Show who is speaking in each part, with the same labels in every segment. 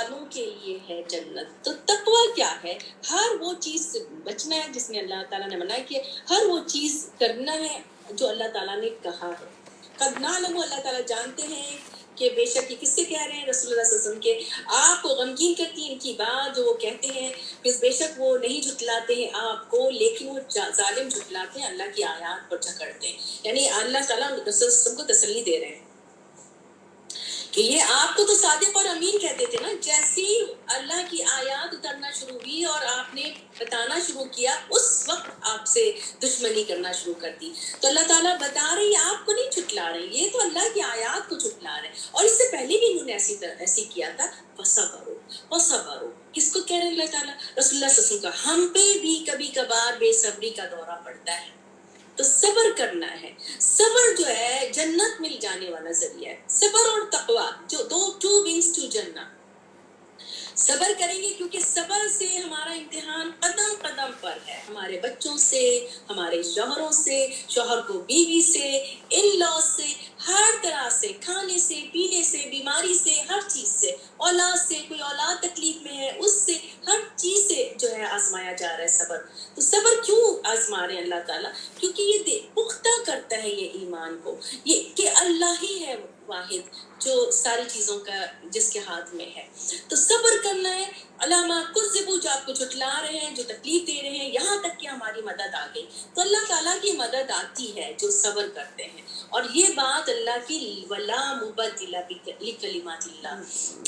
Speaker 1: والوں کے لیے ہے جنت. تو تقوی کیا ہے؟ ہر وہ چیز سے بچنا ہے جس میں اللہ تعالیٰ نے منع کیا، ہر وہ چیز کرنا ہے جو اللہ تعالیٰ نے کہا ہے. قد نعلم، اللہ تعالیٰ جانتے ہیں کہ بے شک یہ کس سے کہہ رہے ہیں، رسول اللہ صلی اللہ علیہ وسلم کے آپ کو غمگین کرتی ہیں ان کی بات جو وہ کہتے ہیں، بے شک وہ نہیں جھٹلاتے ہیں آپ کو، لیکن وہ ظالم جھٹلاتے ہیں، اللہ کی آیات پر جھگڑتے ہیں. یعنی اللہ تعالیٰ رسول اللہ صلی اللہ علیہ وسلم کو تسلی دے رہے ہیں کہ یہ آپ کو تو صادق اور امین کہتے تھے نا، جیسی اللہ کی آیات اترنا شروع ہوئی اور آپ نے بتانا شروع کیا، اس وقت آپ سے دشمنی کرنا شروع کر دی. تو اللہ تعالیٰ بتا رہے ہیں آپ کو نہیں جھٹلا رہے، یہ تو اللہ کی آیات کو جھٹلا رہے ہیں. اور اس سے پہلے بھی انہوں نے ایسی کیا تھا. وصبروا کس کو کہہ رہے ہیں اللہ تعالیٰ؟ رسول اللہ صلی اللہ علیہ وسلم کا. ہم پہ بھی کبھی کبھار بے صبری کا دورہ پڑتا ہے، تو صبر کرنا ہے. صبر جو ہے جنت مل جانے والا ذریعہ ہے. صبر اور تقوی جو ٹو ونگز ٹو جنت. صبر کریں گے کیونکہ صبر سے ہمارا امتحان قدم قدم پر ہے، ہمارے بچوں سے، ہمارے شوہروں سے، شوہر کو بیوی سے، ان لاز سے، ہر طرح سے، کھانے سے، پینے سے، بیماری سے، ہر چیز سے، اولاد سے، کوئی اولاد تکلیف میں ہے اس سے، ہر چیز سے جو ہے آزمایا جا رہا ہے صبر. تو صبر کیوں آزما رہے ہیں اللہ تعالیٰ؟ کیونکہ یہ پختہ کرتا ہے یہ ایمان کو، یہ کہ اللہ ہی ہے واحد جو ساری چیزوں کا جس کے ہاتھ میں ہے. تو صبر کرنا ہے. علامہ کذبوا جو آپ کو جھٹلا رہے ہیں، جو تکلیف دے رہے ہیں، یہاں تک کہ ہماری مدد آ گئی. تو اللہ تعالیٰ کی مدد آتی ہے جو صبر کرتے ہیں. اور یہ بات اللہ کی ولا مبدل لکلمات اللہ،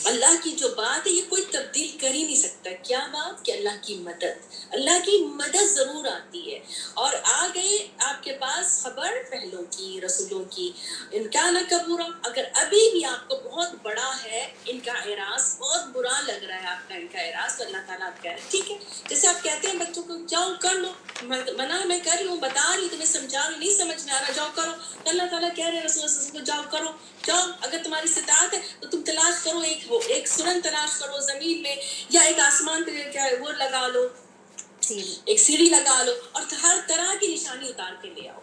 Speaker 1: اللہ کی جو بات ہے یہ کوئی تبدیل کر ہی نہیں سکتا. کیا بات؟ کہ اللہ کی مدد، اللہ کی مدد ضرور آتی ہے. اور آ گئے آپ کے پاس خبر پہلوں کی، رسولوں کی. ان کا نہ کبورا، اگر ابھی بھی آپ کو بہت بڑا ہے ان کا اعراض، بہت برا لگ رہا ہے آپ کا ان کا اعراض، تو اللہ تعالیٰ آپ کہہ رہے ہیں ٹھیک ہے. جیسے آپ کہتے ہیں بچوں کو جاؤ کر لو، منع میں کر لوں، بتا رہی تمہیں سمجھا رہی، نہیں سمجھ میں آ رہا، جاؤ کرو. تو اللہ تعالیٰ کہہ رہے ہیں رسول اللہ صلی اللہ علیہ وسلم کو جاؤ کرو، جاؤ. اگر تمہاری استطاعت ہے تو تم تلاش کرو، ایک سرنگ تلاش کرو زمین میں، یا ایک آسمان پہ کیا وہ لگا لو، ایک سیڑھی لگا لو، اور ہر طرح کی نشانی اتار کے لے آؤ.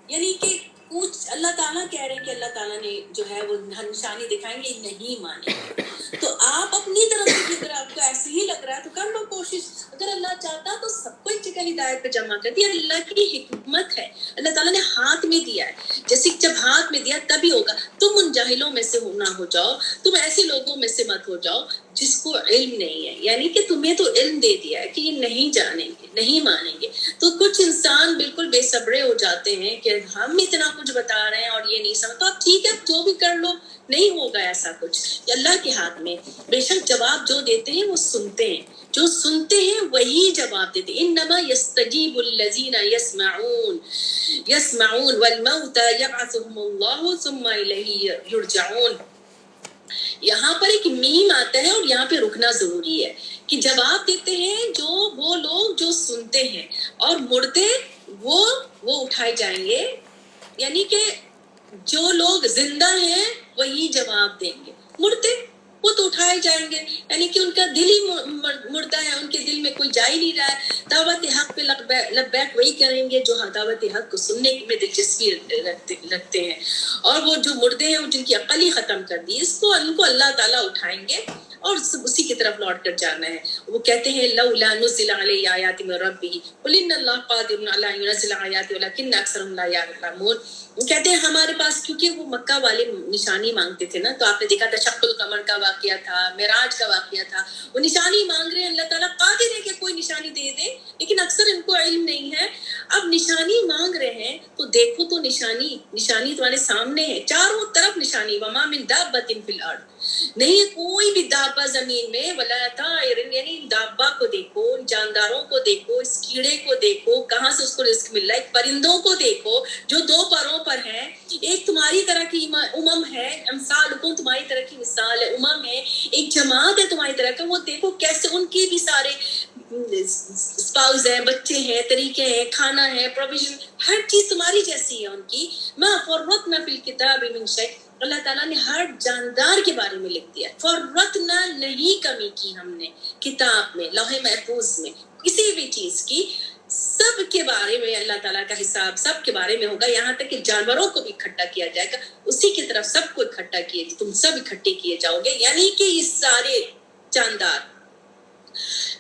Speaker 1: یعنی کہ کچھ اللہ تعالیٰ کہہ رہے ہیں کہ اللہ تعالیٰ نے جو ہے وہ نشانی دکھائیں گے، نہیں مانیں گے. تو آپ اپنی طرف سے اگر آپ کو ایسے ہی لگ رہا ہے تو کر لو کوشش. اگر اللہ چاہتا تو سب کو ایک جگہ ہدایت پہ جمع کر دیا. اللہ کی حکمت ہے، اللہ تعالیٰ نے ہاتھ میں دیا ہے. جیسے جب ہاتھ میں دیا تبھی ہوگا. تم ان جاہلوں میں سے نہ ہو جاؤ، تم ایسے لوگوں میں سے مت ہو جاؤ جس کو علم نہیں ہے. یعنی کہ تمہیں تو علم دے دیا ہے کہ یہ نہیں جانیں گے، نہیں مانیں گے. تو کچھ انسان بالکل بے صبرے ہو جاتے ہیں کہ ہم اتنا کچھ بتا رہے ہیں اور یہ نہیں سمجھ. تو آپ ٹھیک ہے جو بھی کر لو، نہیں ہوگا ایسا کچھ، اللہ کے ہاتھ میں. بے شک جواب جو دیتے ہیں وہ سنتے ہیں، جو سنتے ہیں وہی جواب دیتے ہیں. انما یستجیب الذین یسمعون والموتى یبعثهم اللہ ثم الیہ یرجعون. یہاں پر ایک میم آتا ہے اور یہاں پہ رکنا ضروری ہے کہ جواب دیتے ہیں جو وہ لوگ جو سنتے ہیں، اور مردے وہ اٹھائے جائیں گے. یعنی کہ جو لوگ زندہ ہیں وہی جواب دیں گے، مردے وہ تو اٹھائے جائیں گے. یعنی کہ ان کا دل ہی مردہ ہے، ان کے دل میں کوئی جا ہی نہیں رہا ہے. دعوت حق پہ لبیک وہی کریں گے جو دعوت حق کو سننے میں دلچسپی رکھتے ہیں. اور وہ جو مردے ہیں جن کی عقل ہی ختم کر دی، ان کو اللہ تعالیٰ اٹھائیں گے اور اسی کی طرف لوٹ کر جانا ہے. وہ کہتے ہیں لولا نزل علیہ آیات من ربہ قل ان اللہ قادر علی ان ينزل آیات ولکن اکثرهم لا یعلمون. کہتے ہیں ہمارے پاس، کیونکہ وہ مکہ والے نشانی مانگتے تھے نا، تو آپ نے دیکھا تھا شق القمر کا واقعہ تھا، معراج کا واقعہ تھا. وہ نشانی مانگ رہے ہیں، اللہ تعالیٰ قادر ہے کہ کوئی نشانی دے دے، لیکن اکثر ان کو علم نہیں ہے. اب نشانی مانگ رہے ہیں تو دیکھو تو نشانی تمہارے سامنے ہے، چاروں طرف نشانی. وما من دابۃ فی الارض، نہیں ہے کوئی بھی دابہ زمین میں، ولا طائر، یعنی دابہ کو دیکھو، جانداروں کو دیکھو، اس کیڑے کو دیکھو کہاں سے اس کو رزق مل رہا ہے، پرندوں کو دیکھو جو دو پروں پر ہیں. ایک تمہاری طرح کی امم ہے، امثالکم تمہاری طرح کی مثال ہے، امم ہے، ایک جماعت ہے تمہاری طرح کا. وہ دیکھو کیسے ان کی بھی سارے اسپاؤز ہیں، بچے ہیں، طریقے ہیں، کھانا ہے، پروویژن، ہر چیز تمہاری جیسی ہے ان کی. ما فرطنا فی الکتاب من شیء، اللہ تعالیٰ نے ہر جاندار کے بارے میں لکھ دیا. فرطنا، نہیں کمی کی ہم نے کتاب میں، لوح محفوظ میں کسی بھی چیز کی. سب کے بارے میں اللہ تعالیٰ کا حساب سب کے بارے میں ہوگا، یہاں تک کہ جانوروں کو بھی اکٹھا کیا جائے گا، اسی کی طرف سب کو اکٹھا کیے، تم سب اکٹھے کیے جاؤ گے. یعنی کہ یہ سارے جاندار.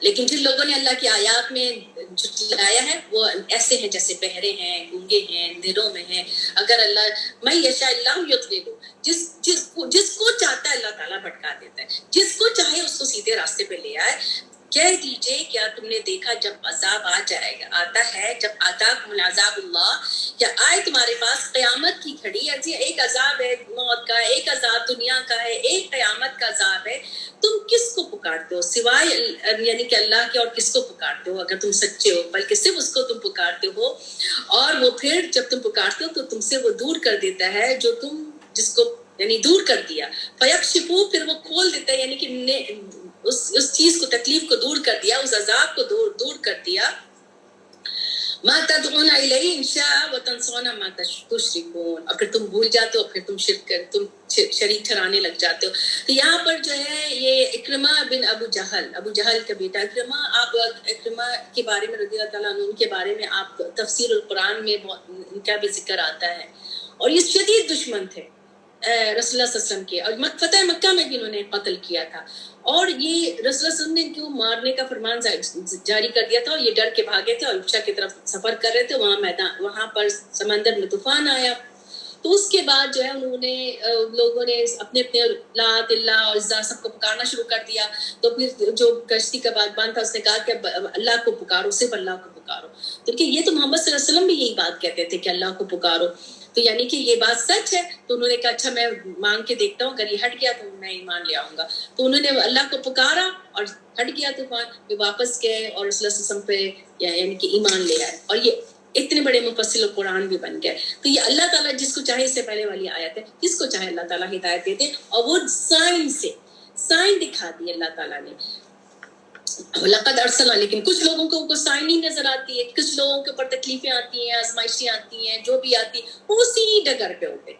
Speaker 1: لیکن جن لوگوں نے اللہ کی آیات میں جھٹلایا ہے وہ ایسے ہیں جیسے بہرے ہیں, گونگے ہیں, اندھیروں میں ہیں. اگر اللہ میں یشاء اللہ یضلل, جس کو چاہتا ہے اللہ تعالیٰ بھٹکا دیتا ہے, جس کو چاہے اس کو سیدھے راستے پہ لے آئے. کہہ دیجئے کیا تم نے دیکھا جب عذاب آتا ہے, جب آتاکم العذاب اللہ, کیا آئے تمہارے پاس قیامت کی گھڑی, ایک عذاب ہے موت کا, ایک عذاب دنیا کا ہے, ایک قیامت کا عذاب ہے, تم کس کو پکارتے ہو سوائے یعنی کہ اللہ کے, اور کس کو پکارتے ہو اگر تم سچے ہو, بلکہ صرف اس کو تم پکارتے ہو. اور وہ پھر جب تم پکارتے ہو تو تم سے وہ دور کر دیتا ہے جو تم جس کو یعنی دور کر دیا. فیکشفو, پھر وہ کھول دیتا ہے, یعنی کہ اس چیز کو, تکلیف کو دور کر دیا, اس عذاب کو دور کر دیا. ما تدعون الیہ ان شاء وتنسون ما تشرکون, اور پھر تم بھول جاتے ہو, پھر تم شریک ٹھہرانے لگ جاتے ہو. تو یہاں پر جو ہے یہ اکرمہ بن ابو جہل کا بیٹا اکرمہ, آپ اکرمہ کے بارے میں رضی اللہ تعالیٰ عنہ کے بارے میں آپ تفسیر القرآن میں ان کا بھی ذکر آتا ہے, اور یہ شدید دشمن تھے رسول اللہ صلی اللہ علیہ وسلم کے, اور فتح مکہ میں بھی انہوں نے قتل کیا تھا. اور یہ رسول اللہ صلی اللہ علیہ وسلم نے ان کو مارنے کا فرمان جاری کر دیا تھا, اور یہ ڈر کے بھاگے تھے اور حبشہ کی طرف سفر کر رہے تھے. وہاں پر سمندر میں طوفان آیا, تو اس کے بعد جو ہے انہوں نے لوگوں نے اپنے لات اللہ اور عزا سب کو پکارنا شروع کر دیا. تو پھر جو کشتی کا باغبان تھا اس نے کہا کہ اللہ کو پکارو, صرف اللہ کو پکارو. تو کہ یہ تو محمد صلی اللہ علیہ وسلم بھی یہی بات کہتے تھے کہ اللہ کو پکارو, تو یعنی کہ یہ بات سچ ہے. تو انہوں نے کہا اچھا میں مانگ کے دیکھتا ہوں, اگر یہ ہٹ گیا تو میں ایمان لے آؤں گا. تو انہوں نے اللہ کو پکارا اور ہٹ گیا طوفان, وہ واپس گئے اور رسول اللہ صلی اللہ علیہ وسلم پہ یعنی کہ ایمان لے آئے, اور یہ اتنے بڑے مفصل قرآن بھی بن گئے. تو یہ اللہ تعالیٰ جس کو چاہے, اس سے پہلے والی آیت ہے, جس کو چاہے اللہ تعالیٰ ہدایت دیتے, اور وہ سائن دکھا دی اللہ تعالیٰ نے. لقد ارسلنا, لیکن کچھ لوگوں کو سائن نہیں نظر آتی ہے, کچھ لوگوں کے اوپر تکلیفیں آتی ہیں, آزمائشیں آتی ہیں, جو بھی آتی وہ اسی ڈگر پہ ہوتے,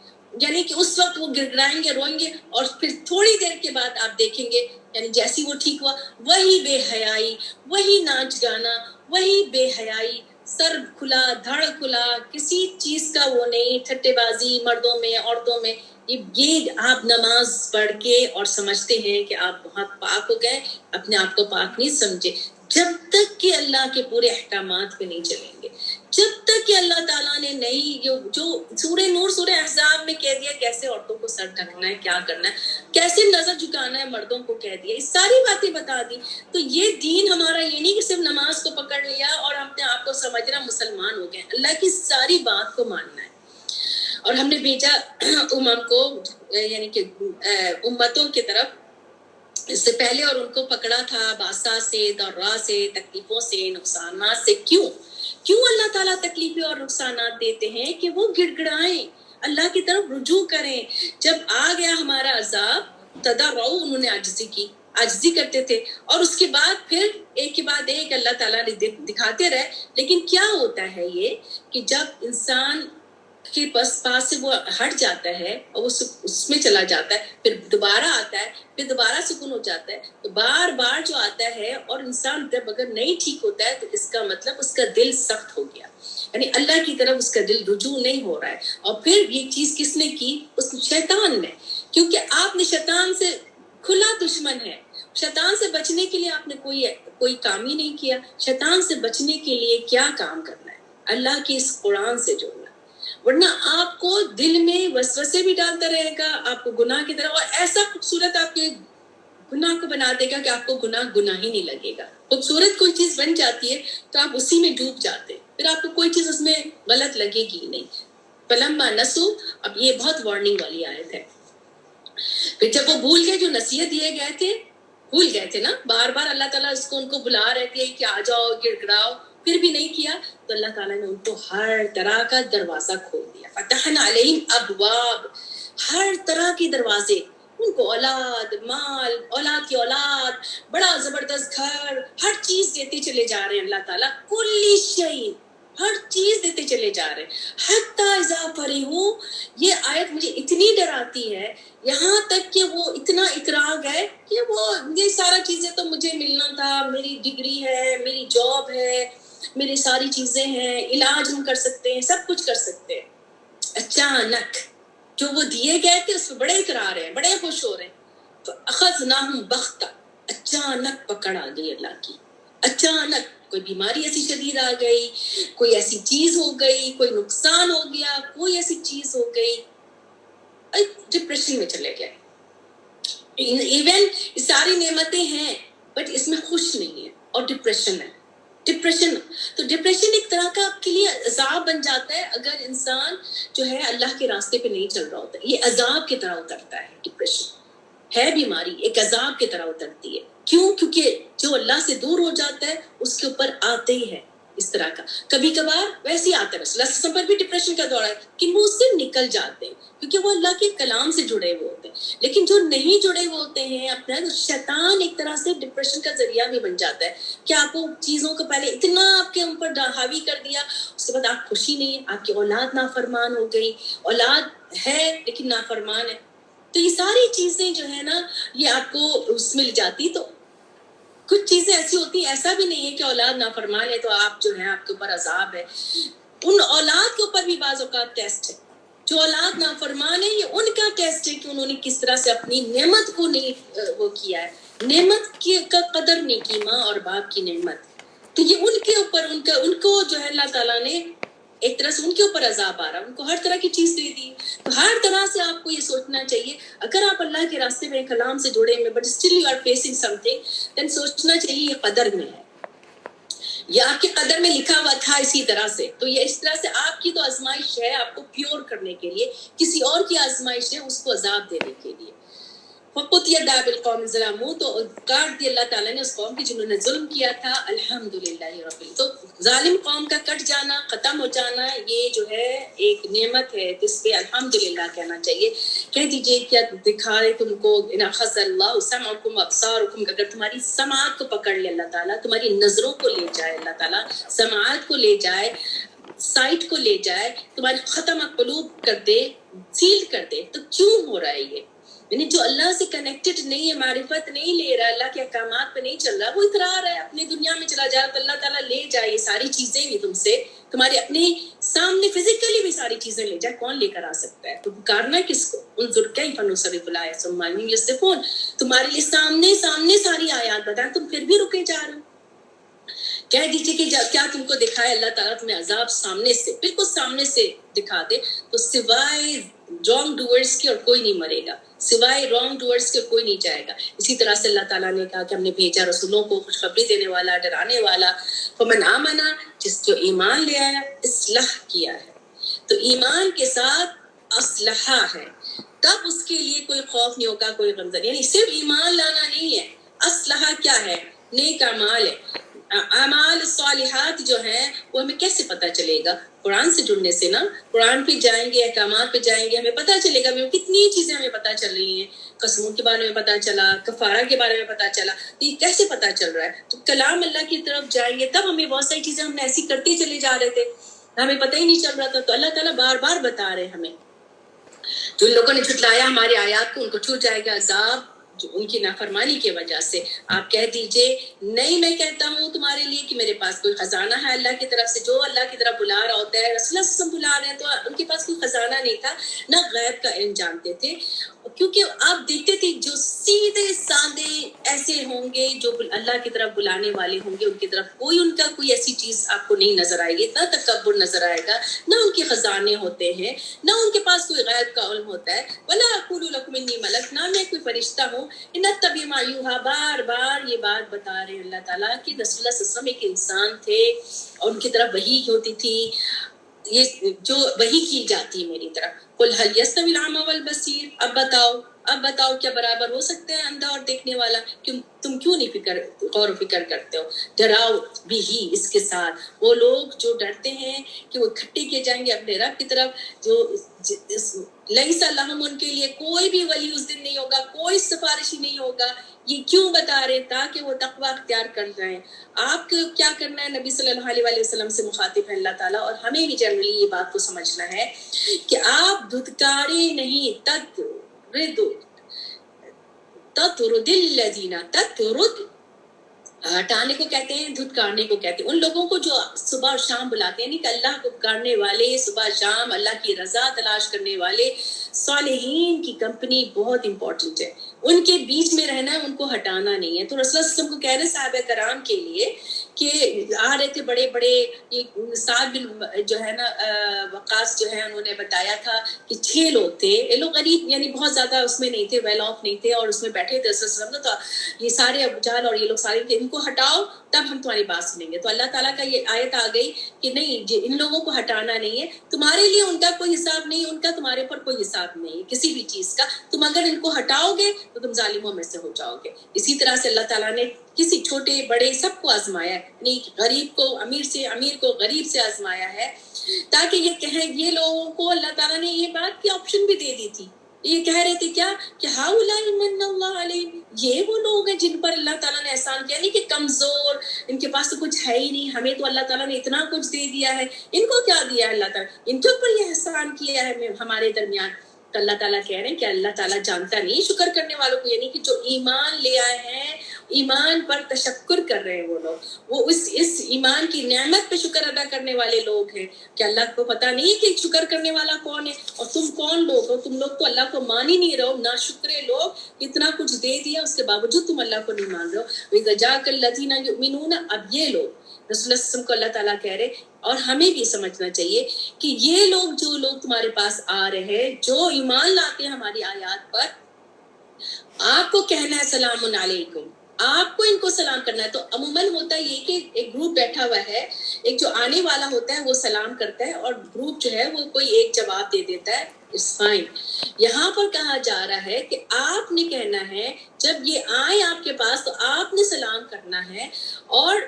Speaker 1: یعنی کہ اس وقت وہ گڑگڑائیں گے, روئیں گے, اور پھر تھوڑی دیر کے بعد آپ دیکھیں گے یعنی جیسی وہ ٹھیک ہوا, وہی بے حیائی, وہی ناچ گانا, وہی بے حیائی, سر کھلا دھڑ کھلا, کسی چیز کا وہ نہیں, ٹھٹے بازی مردوں میں عورتوں میں. یہ آپ نماز پڑھ کے اور سمجھتے ہیں کہ آپ بہت پاک ہو گئے, اپنے آپ کو پاک نہیں سمجھے. جب تک کہ اللہ کے پورے احکامات پہ نہیں چلیں گے, جب تک کہ اللہ تعالیٰ نے نہیں جو سورہ نور سورہ احزاب میں کہہ دیا کیسے عورتوں کو سر ڈھکنا ہے, کیا کرنا ہے, کیسے نظر جھکانا ہے, مردوں کو کہہ دیا, یہ ساری باتیں بتا دی. تو یہ دین ہمارا یہ نہیں کہ صرف نماز کو پکڑ لیا اور ہم اپنے آپ کو سمجھنا مسلمان ہو گئے, اللہ کی ساری بات کو ماننا ہے. اور ہم نے بھیجا کو یعنی کہ امتوں کی طرف اس سے پہلے, اور ان کو پکڑا تھا باسا سے, دورا سے, تکلیفوں سے, نقصانات سے. کیوں اللہ تعالیٰ تکلیفیں اور نقصانات دیتے ہیں؟ کہ وہ گڑ گڑائیں, اللہ کی طرف رجوع کریں. جب آ گیا ہمارا عذاب تضرعوا, انہوں نے عاجزی کرتے تھے, اور اس کے بعد پھر ایک کے بعد ایک اللہ تعالیٰ نے دکھاتے رہے. لیکن کیا ہوتا ہے یہ کہ جب انسان کے پاس سے وہ ہٹ جاتا ہے اور وہ اس میں چلا جاتا ہے, پھر دوبارہ آتا ہے, پھر دوبارہ سکون ہو جاتا ہے, تو بار بار جو آتا ہے, اور انسان جب اگر نہیں ٹھیک ہوتا ہے تو اس کا مطلب اس کا دل سخت ہو گیا, یعنی اللہ کی طرف اس کا دل رجوع نہیں ہو رہا ہے. اور پھر یہ چیز کس نے کی؟ اس شیطان نے, کیونکہ آپ نے شیطان سے کھلا دشمن ہے. شیطان سے بچنے کے لیے آپ نے کوئی کام ہی نہیں کیا. شیطان سے بچنے کے لیے کیا کام کرنا ہے؟ اللہ کے اس قرآن سے جڑنا, ورنہ آپ کو دل میں وسوسے بھی ڈالتا رہے گا, آپ کو گناہ کی طرف, اور ایسا خوبصورت آپ کے گناہ کو بنا دے گا کہ آپ کو گناہ ہی نہیں لگے گا. خوبصورت کوئی چیز بن جاتی ہے تو آپ اسی میں ڈوب جاتے ہیں, پھر آپ کو کوئی چیز اس میں غلط لگے گی نہیں. فلما نسوا, اب یہ بہت وارننگ والی آیت ہے. پھر جب وہ بھول گئے جو نصیحت دیے گئے تھے, بھول گئے تھے نا, بار بار اللہ تعالیٰ ان کو بلا رہے تھے کہ آ جاؤ, گڑ گڑاؤ, پھر بھی نہیں کیا, تو اللہ تعالیٰ نے ان کو ہر طرح کا دروازہ کھول دیا. فتحنا علیہم ابواب, ہر طرح کے دروازے, ان کو اولاد, مال, اولاد کی اولاد, بڑا زبردست گھر, ہر چیز دیتے چلے جا رہے ہیں اللہ تعالیٰ. کل شیء, ہر چیز دیتے چلے جا رہے ہیں. حتی اذا فرحوا, یہ آیت مجھے اتنی ڈراتی ہے, یہاں تک کہ وہ اتنا اکرا گئے کہ وہ یہ سارا چیزیں تو مجھے ملنا تھا, میری ڈگری ہے, میری جاب ہے, میری ساری چیزیں ہیں, علاج ہم کر سکتے ہیں, سب کچھ کر سکتے ہیں. اچانک جو وہ دیے گئے تھے اس میں بڑے اقرار ہیں, بڑے خوش ہو رہے ہیں. فاخذناہم بغتہ, اچانک پکڑ آ گئی اللہ کی, اچانک کوئی بیماری ایسی شدید آ گئی, کوئی ایسی چیز ہو گئی, کوئی نقصان ہو گیا, کوئی ایسی چیز ہو گئی, ڈپریشن میں چلے گئے. ایون ساری نعمتیں ہیں بٹ اس میں خوش نہیں ہے اور ڈپریشن ہے. ڈپریشن, تو ڈپریشن ایک طرح کا آپ کے لیے عذاب بن جاتا ہے اگر انسان جو ہے اللہ کے راستے پہ نہیں چل رہا ہوتا. یہ عذاب کی طرح اترتا ہے. ڈپریشن ہے بیماری, ایک عذاب کی طرح اترتی ہے. کیوں؟ کیونکہ جو اللہ سے دور ہو جاتا ہے اس کے اوپر آتے ہی ہے اس طرح کا. کبھی کبھار ویسے ہی آتا ہے, رسول اللہ صلی اللہ علیہ وسلم پر بھی ڈپریشن کا دور ہے کہ وہ اس سے نکل جاتے ہیں کیونکہ وہ اللہ کے کلام سے جڑے ہوئے ہوتے ہیں. لیکن جو نہیں جڑے ہوئے ہوتے ہیں اپنا, تو شیطان ایک طرح سے ڈپریشن کا ذریعہ بھی بن جاتا ہے کہ آپ کو چیزوں کو پہلے اتنا آپ کے اوپر حاوی کر دیا, اس کے بعد آپ خوشی نہیں ہے, آپ کی اولاد نافرمان ہو گئی, اولاد ہے لیکن نافرمان ہے. تو یہ ساری چیزیں جو ہے نا یہ آپ کو اس مل جاتی. تو کچھ چیزیں ایسی ہوتی ہیں, ایسا بھی نہیں ہے کہ اولاد نافرمان ہے تو آپ جو ہے آپ کے اوپر عذاب ہے. ان اولاد کے اوپر بھی بعض اوقات ٹیسٹ ہے. جو اولاد نافرمان ہے یہ ان کا ٹیسٹ ہے کہ انہوں نے کس طرح سے اپنی نعمت کو نہیں وہ کیا ہے, نعمت کی کا قدر نہیں کی, ماں اور باپ کی نعمت. تو یہ ان کے اوپر ان کو جو ہے اللہ تعالیٰ نے ایک طرح سے ان کے اوپر عذاب آ رہا, ان کو ہر طرح کی چیز دے دی. تو ہر طرح سے آپ کو یہ سوچنا چاہیے اگر آپ اللہ کے راستے میں کلام سے جڑے ہوئے but still you are facing something, then سوچنا چاہیے یہ قدر میں ہے, یہ آپ کے قدر میں لکھا ہوا تھا اسی طرح سے. تو یہ اس طرح سے آپ کی تو آزمائش ہے آپ کو پیور کرنے کے لیے, کسی اور کی آزمائش ہے اس کو عذاب دینے کے لیے. فقطع دابر القوم الظلموا, تو کاٹ دی اللہ تعالیٰ نے اس قوم کی جنہوں نے ظلم کیا تھا. الحمدللہ رب العالمین. تو ظالم قوم کا کٹ جانا, ختم ہو جانا, یہ جو ہے ایک نعمت ہے جس پہ الحمدللہ کہنا چاہیے. کہہ دیجئے کیا دکھائے تم کو, ان اخذ اللہ سمعکم وابصارکم, اگر تمہاری سماعت کو پکڑ لے اللہ تعالیٰ, تمہاری نظروں کو لے جائے اللہ تعالیٰ, سماعت کو لے جائے, سائٹ کو لے جائے, تمہاری ختم قلوب کر دے, سیل کر دے. تو کیوں ہو رہا ہے یہ؟ یعنی جو اللہ سے کنیکٹڈ نہیں ہے, معرفت نہیں لے رہا, اللہ کے احکامات پہ نہیں چل رہا, وہ اترا رہا ہے اپنی دنیا میں چلا جا رہا. تو اللہ تعالیٰ لے جائے یہ ساری چیزیں بھی تم سے, تمہارے اپنے سامنے فزیکلی بھی ساری چیزیں لے جائے, کون لے کر آ سکتا ہے؟ تو پکارنا کس کو؟ انظر کیف نصرف الآیات ثم هم یصدفون. تمہارے لیے سامنے ساری آیات بتائیں, تم پھر بھی رکے جا رہے ہو. کہہ دیجئے کہ کیا تم کو دکھائے اللہ تعالیٰ تمہیں عذاب سامنے سے, بالکل سامنے سے دکھا دے, تو سوائے رانگ ڈوئرز کے اور کوئی نہیں مرے گا, سوائے رانگ ڈوئرز کے کوئی نہیں جائے گا. اسی طرح سے اللہ تعالیٰ نے کہا کہ ہم نے بھیجا رسولوں کو خوشخبری دینے والا, ڈرانے والا. فمن آمن, جس جو ایمان لے آیا, اصلاح کیا ہے. تو ایمان کے ساتھ اصلاح ہے, تب اس کے لیے کوئی خوف نہیں ہوگا, کوئی غم. یعنی صرف ایمان لانا نہیں ہے, اصلاح کیا ہے؟ نیک اعمال ہے. اعمال صالحات جو ہیں وہ ہمیں کیسے پتہ چلے گا؟ قرآن سے جڑنے سے نا. قرآن پہ جائیں گے, احکامات پہ جائیں گے, ہمیں پتہ چلے گا. ہمیں کتنی چیزیں ہمیں پتہ چل رہی ہیں, قسموں کے بارے میں پتہ چلا, کفارہ کے بارے میں پتہ چلا. تو یہ کیسے پتہ چل رہا ہے؟ تو کلام اللہ کی طرف جائیں گے تب ہمیں بہت ساری چیزیں ہم نے ایسی کرتے چلے جا رہے تھے, ہمیں پتہ ہی نہیں چل رہا تھا. تو اللہ تعالیٰ بار بار بتا رہے ہمیں, جو لوگوں نے جھٹلایا ہماری آیات کو, ان کو چھوٹ جائے گا عذاب جو ان کی نافرمانی کی وجہ سے. آپ کہہ دیجئے نہیں, میں کہتا ہوں تمہارے لیے کہ میرے پاس کوئی خزانہ ہے اللہ کی طرف سے. جو اللہ کی طرف بلا رہا ہوتا ہے, رسول اللہ صلی اللہ علیہ وسلم بلا رہے ہیں, تو ان کے پاس کوئی خزانہ نہیں تھا, نہ غیب کا علم جانتے تھے, کیونکہ آپ دیکھتے تھے جو سیدھے سادے ایسے ہوں گے جو اللہ کی طرف بلانے والے ہوں گے, ان کی طرف ان کا کوئی ایسی چیز آپ کو نہیں نظر آئے گی, اتنا تکبر نظر آئے گا, نہ ان کے خزانے ہوتے ہیں, نہ ان کے پاس کوئی غیب کا علم ہوتا ہے. ولا اقول لکم انی ملک, نہ میں کوئی فرشتہ ہوں. ان اتبع ما یوحی, بار بار یہ بات بتا رہے ہیں اللہ تعالیٰ کہ رسول اللہ صلی اللہ علیہ وسلم ایک انسان تھے اور ان کی طرف وحی ہوتی تھی, یہ جو وحی کی جاتی ہے میری طرف. قل هل يستوي الاعمى والبصير, اب بتاؤ کیا برابر ہو سکتے ہیں اندھا اور دیکھنے والا؟ تم کیوں نہیں غور و فکر کرتے ہو؟ ڈراؤ بھی ہی اس کے ساتھ وہ لوگ جو ڈرتے ہیں کہ وہ اکٹھے کیے جائیں گے اپنے رب کی طرف, جو لیس لہم, ان کے لیے کوئی بھی ولی اس دن نہیں ہوگا, کوئی سفارشی نہیں ہوگا. یہ کیوں بتا رہے؟ تاکہ وہ تقوی اختیار کر رہے ہیں. آپ کو کیا کرنا ہے؟ نبی صلی اللہ علیہ وسلم سے مخاطب ہے اللہ تعالیٰ, اور ہمیں بھی جنرلی یہ بات کو سمجھنا ہے کہ آپ دھتکارے نہیں, تطرد الذین, تطرد ہٹانے کو کہتے ہیں, دھتکارنے کو کہتے ہیں ان لوگوں کو جو صبح اور شام بلاتے ہیں, یعنی کہ اللہ کو پکارنے والے, صبح شام اللہ کی رضا تلاش کرنے والے, صالحین کی کمپنی بہت امپورٹنٹ ہے، ان کے بیچ میں رہنا ہے، ان کو ہٹانا نہیں ہے۔ تو رسول اللہ صلی اللہ علیہ وسلم کو کہہ رہے صحابہ کرام کے لیے کہ آ رہے تھے بڑے بڑے، سعد بن جو ہے نا وقاص جو ہے انہوں نے بتایا تھا کہ 6 لوگ تھے، یہ لوگ غریب یعنی بہت زیادہ اس میں نہیں تھے، ویل آف نہیں تھے، اور اس میں بیٹھے تھے رسول اللہ صلی اللہ علیہ وسلم۔ تو یہ سارے ابو جہل اور یہ لوگ سارے ان کو ہٹاؤ تب ہم تمہاری بات سنیں گے۔ تو اللہ تعالیٰ کا یہ آیت آ گئی کہ نہیں ان لوگوں کو ہٹانا نہیں ہے، تمہارے لیے ان کا کوئی حساب نہیں، ان کا تمہارے پر کوئی حساب نہیں کسی بھی چیز کا، تم اگر ان کو ہٹاؤ گے تو تم ظالموں میں سے ہو جاؤ گے۔ اسی طرح سے اللہ تعالیٰ نے کسی چھوٹے بڑے سب کو آزمایا ہے، یعنی غریب کو امیر سے، امیر کو غریب سے آزمایا ہے، تاکہ یہ کہیں، یہ لوگوں کو اللہ تعالیٰ نے یہ بات کی آپشن بھی دے دی تھی۔ یہ کہہ رہے تھے کیا کہ ہؤلاء من اللہ علیہم، یہ وہ لوگ ہیں جن پر اللہ تعالیٰ نے احسان کیا، نہیں کہ کمزور، ان کے پاس تو کچھ ہے ہی نہیں، ہمیں تو اللہ تعالیٰ نے اتنا کچھ دے دیا ہے، ان کو کیا دیا ہے اللہ تعالیٰ، ان کے اوپر یہ احسان کیا ہے ہمارے درمیان۔ تو اللہ تعالیٰ کہہ رہے ہیں کہ اللہ تعالیٰ جانتا نہیں شکر کرنے والوں کو، یعنی کہ جو ایمان لے آئے ہیں، ایمان پر تشکر کر رہے ہیں وہ لوگ، وہ اس ایمان کی نعمت پہ شکر ادا کرنے والے لوگ ہیں۔ کہ اللہ کو پتہ نہیں ہے کہ شکر کرنے والا کون ہے، اور تم کون لوگ ہو، تم لوگ تو اللہ کو مان ہی نہیں رہو، ناشکرے لوگ، اتنا کچھ دے دیا اس کے باوجود تم اللہ کو نہیں مان رہے ہو۔ وَإِذَا جَاءَكَ الَّذِينَ يُؤْمِنُونَ، اب یہ لوگ رسول اللہ صلی اللہ علیہ وسلم کو اللہ تعالیٰ کہہ رہے، اور ہمیں بھی سمجھنا چاہیے کہ یہ لوگ جو لوگ تمہارے پاس آ رہے ہیں، جو ایمان لاتے ہیں ہماری آیات پر، آپ کو کہنا ہے سلام علیکم، آپ کو ان کو سلام کرنا ہے۔ تو عموماً ہوتا یہ کہ ایک گروپ بیٹھا ہوا ہے، ایک جو آنے والا ہوتا ہے وہ سلام کرتا ہے، اور گروپ جو ہے وہ کوئی ایک جواب دے دیتا ہے، اٹس فائن۔ یہاں پر کہا جا رہا ہے کہ آپ نے کہنا ہے جب یہ آئیں آپ کے پاس تو آپ نے سلام کرنا ہے، اور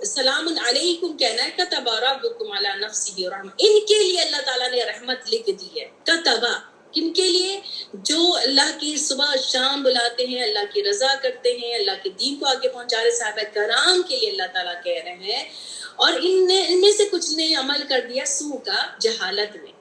Speaker 1: سلام علیکم کہنا ہے۔ کتب ربکم علی نفسہ الرحمہ، ان کے لیے اللہ تعالیٰ نے رحمت لکھ دی ہے۔ کتبہ کن کے لیے؟ جو اللہ کی صبح شام بلاتے ہیں، اللہ کی رضا کرتے ہیں، اللہ کے دین کو آگے پہنچا رہے صحابہ کرام کے لیے اللہ تعالیٰ کہہ رہے ہیں۔ اور ان میں سے کچھ نے عمل کر دیا سو کا، جہالت میں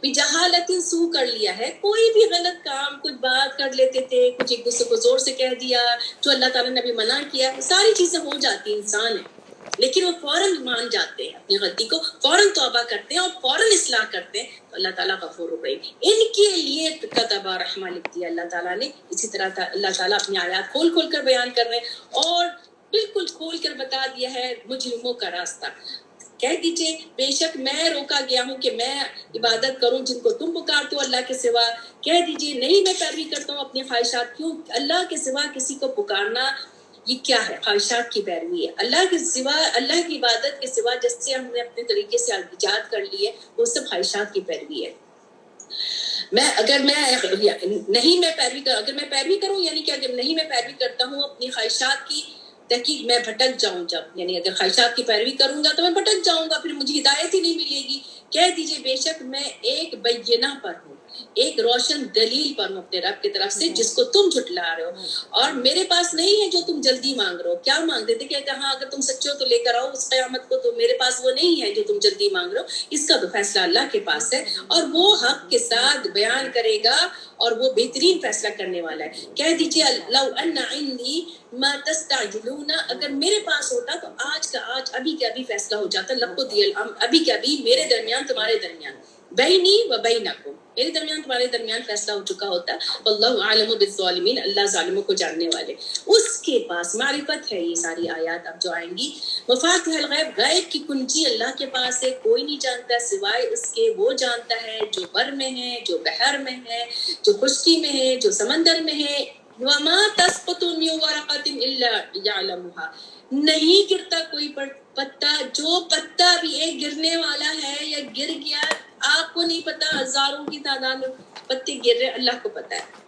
Speaker 1: بھی، جہالت سو کر لیا ہے، کوئی بھی غلط کام، کچھ بات کر لیتے تھے، کچھ ایک دوسرے کو زور سے کہہ دیا، جو اللہ تعالیٰ نے ابھی منع کیا، ساری چیزیں ہو جاتی، انسان ہے، لیکن وہ فوراً مان جاتے ہیں اپنی غلطی کو، فوراً توبہ کرتے ہیں اور فوراً اصلاح کرتے ہیں، تو اللہ تعالیٰ غفور الرحیم۔ ان کے لیے کتب رحمہ لکھ دیا اللہ تعالیٰ نے۔ اسی طرح اللہ تعالیٰ اپنی آیات کھول کھول کر بیان کر رہے ہیں، اور بالکل کھول کر بتا دیا ہے مجرموں کا راستہ۔ کہہ دیجئے بے شک میں روکا گیا ہوں کہ میں عبادت کروں جن کو تم پکارتے ہو اللہ کے سوا، کہہ دیجئے نہیں میں پیروی کرتا ہوں اپنی خواہشات، کیوں اللہ کے سوا کسی کو پکارنا یہ کیا ہے؟ خواہشات کی پیروی ہے۔ اللہ کے سوا، اللہ کی عبادت کے سوا جس سے ہم نے اپنے طریقے سے ایجاد کر لی ہے، وہ سب خواہشات کی پیروی ہے۔ اگر میں پیروی کروں، یعنی کہ اگر نہیں میں پیروی کرتا ہوں اپنی خواہشات کی، تحقیق میں بھٹک جاؤں جب، یعنی اگر خواہشات کی پیروی کروں گا تو میں بھٹک جاؤں گا، پھر مجھے ہدایت ہی نہیں ملے گی۔ کہہ دیجئے بے شک میں ایک بینہ پر ہوں، ایک روشن دلیل پر ہوں اپنے رب کی طرف سے جس کو تم جھٹلا رہے ہو، اور میرے پاس نہیں ہے جو تم جلدی مانگ رہے ہو۔ کیا مانگتے تھے؟ کہ ہاں اگر تم سچے ہو تو لے کر آؤ اس قیامت کو، تو میرے پاس وہ نہیں ہے جو تم جلدی مانگ رہے ہو، اس کا تو فیصلہ اللہ کے پاس ہے، اور وہ حق کے ساتھ بیان کرے گا، اور وہ بہترین فیصلہ کرنے والا ہے۔ کہہ دیجئے لو ان عندی ما تستعجلون، اگر میرے پاس ہوتا تو آج کا آج، ابھی کے ابھی فیصلہ ہو جاتا، لقضی الامر، ابھی کے ابھی میرے درمیان تمہارے درمیان، بینی و بینکم، میرے درمیان تمہارے درمیان فیصلہ ہو چکا ہوتا۔ واللہ عالم بالظالمین، اللہ ظالموں کو جاننے والے، اس کے پاس معرفت ہے۔ یہ ساری آیات اب جو آئیں گی، مفاتیح الغیب، غیب کی کنجی اللہ کے پاس ہے، کوئی نہیں جانتا سوائے اس کے، وہ جانتا ہے جو بر میں ہے، جو بحر میں ہے، جو خشکی میں ہے، جو سمندر میں ہے۔ وما تسقط من ورقۃ الا يعلمها، نہیں گرتا کوئی پتا، جو پتا بھی ایک گرنے والا ہے یا گر گیا، آپ کو نہیں پتا، ہزاروں کی تعداد میں پتے گر رہے، اللہ کو پتا ہے۔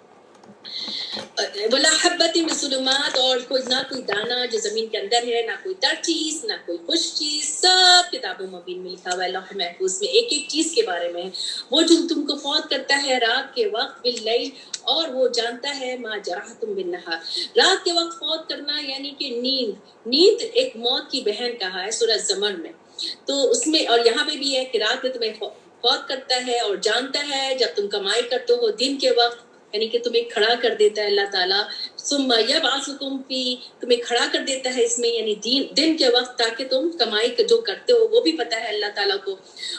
Speaker 1: ولا حبۃ من ظلمات، اور نہ کوئی دانہ جو زمین کے اندر ہے، نہ کوئی تر چیز، نہ کوئی خشک چیز، سب کتاب مبین میں لکھا ہوا ہے، لوح محفوظ میں ایک ایک چیز کے بارے میں ہے۔ وہ جو تم کو فوت کرتا ہے رات کے وقت باللیل، اور وہ جانتا ہے ما جرحتم بالنہار، رات کے وقت فوت کرنا یعنی کہ نیند ایک موت کی بہن کہا ہے سورہ زمر میں، تو اس میں، اور یہاں پہ بھی ہے کہ رات میں تمہیں فوت کرتا ہے، اور جانتا ہے جب تم کمائی کرتے ہو دن کے وقت، یعنی کہ تمہیں کھڑا کر دیتا ہے اللہ تعالیٰ، ثم یبعثکم فی، تمہیں کھڑا کر دیتا ہے اس میں یعنی دن کے وقت، تاکہ تم کمائی جو کرتے ہو وہ بھی پتہ ہے اللہ تعالیٰ کو،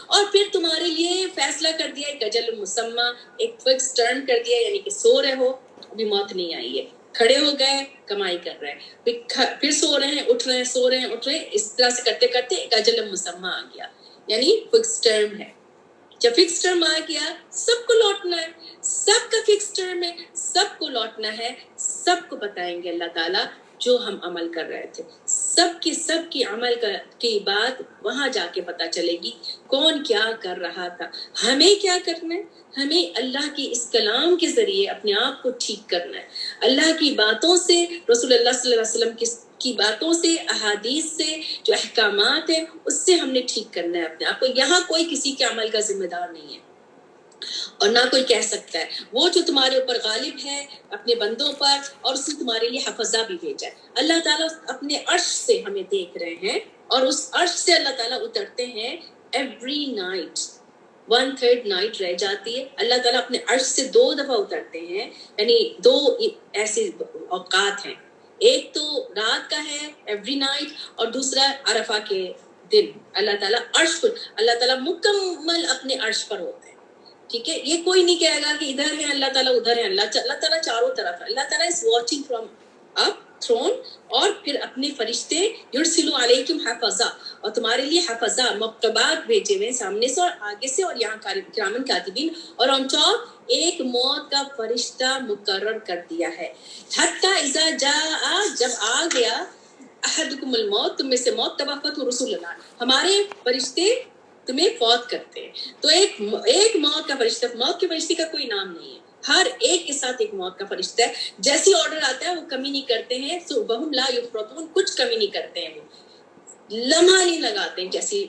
Speaker 1: اور پھر تمہارے لیے فیصلہ کر دیا ایک اجل مسمى، ایک فکس ٹرم کر دیا، یعنی کہ سو رہے ہو ابھی موت نہیں آئی ہے، کھڑے ہو گئے کمائی کر رہے ہیں، پھر سو رہے ہیں اٹھ رہے ہیں، سو رہے ہیں اٹھ رہے ہیں، اس طرح سے کرتے کرتے ایک اجل مسمى آ گیا، یعنی فکس ٹرم ہے۔ جب فکس ٹرم آ گیا سب کو لوٹنا ہے، سب کا فکس ٹرم ہے، سب کو لوٹنا ہے، سب کو بتائیں گے اللہ تعالیٰ جو ہم عمل کر رہے تھے، سب کی عمل کی بات وہاں جا کے پتہ چلے گی، کون کیا کر رہا تھا۔ ہمیں کیا کرنا ہے؟ ہمیں اللہ کی اس کلام کے ذریعے اپنے آپ کو ٹھیک کرنا ہے، اللہ کی باتوں سے، رسول اللہ صلی اللہ علیہ وسلم کی باتوں سے، احادیث سے، جو احکامات ہیں اس سے ہم نے ٹھیک کرنا ہے اپنے آپ کو۔ یہاں کوئی کسی کے عمل کا ذمہ دار نہیں ہے اور نہ کوئی کہہ سکتا ہے، وہ جو تمہارے اوپر غالب ہے اپنے بندوں پر، اور اس نے تمہارے لیے حفظہ بھی بھیجا ہے۔ اللہ تعالیٰ اپنے عرش سے ہمیں دیکھ رہے ہیں، اور اس عرش سے اللہ تعالیٰ اترتے ہیں ایوری نائٹ، 1/3 نائٹ رہ جاتی ہے، اللہ تعالیٰ اپنے عرش سے 2 دفعہ اترتے ہیں، یعنی 2 ایسے اوقات ہیں، ایک تو رات کا ہے ایوری نائٹ، اور دوسرا عرفہ کے دن اللہ تعالیٰ عرش پر، اللہ تعالیٰ مکمل اپنے عرش پر ہوتے ہیں، ٹھیک ہے۔ یہ کوئی نہیں کہے گا کہ ادھر ہے اللہ تعالیٰ ادھر ہے، اللہ تعالیٰ چاروں طرف ہے، اللہ تعالیٰ is watching from up throne, اور پھر اپنے فرشتے یرسل علیکم حفظہ، اور تمہارے لیے حفظہ مکتبات بھیجے ہوئے سامنے سے اور آگے سے، اور یہاں کرامن کاتبین، اور آن ٹاپ ایک موت کا فرشتہ مقرر کر دیا ہے، حتی اذا جاء، جب آ گیا، احدکم الموت، تم میں سے موت، توفته رسولنا، ہمارے فرشتے تمہیں فوت کرتے ہیں۔ تو ایک موت کا فرشتہ، موت کے فرشتے کا کوئی نام نہیں ہے، ہر ایک کے ساتھ ایک موت کا فرشتہ ہے، جیسی آرڈر آتا ہے وہ کمی نہیں کرتے ہیں، وہم لا یفرطون، کچھ کمی نہیں کرتے ہیں، وہ لمحہ نہیں لگاتے ہیں جیسی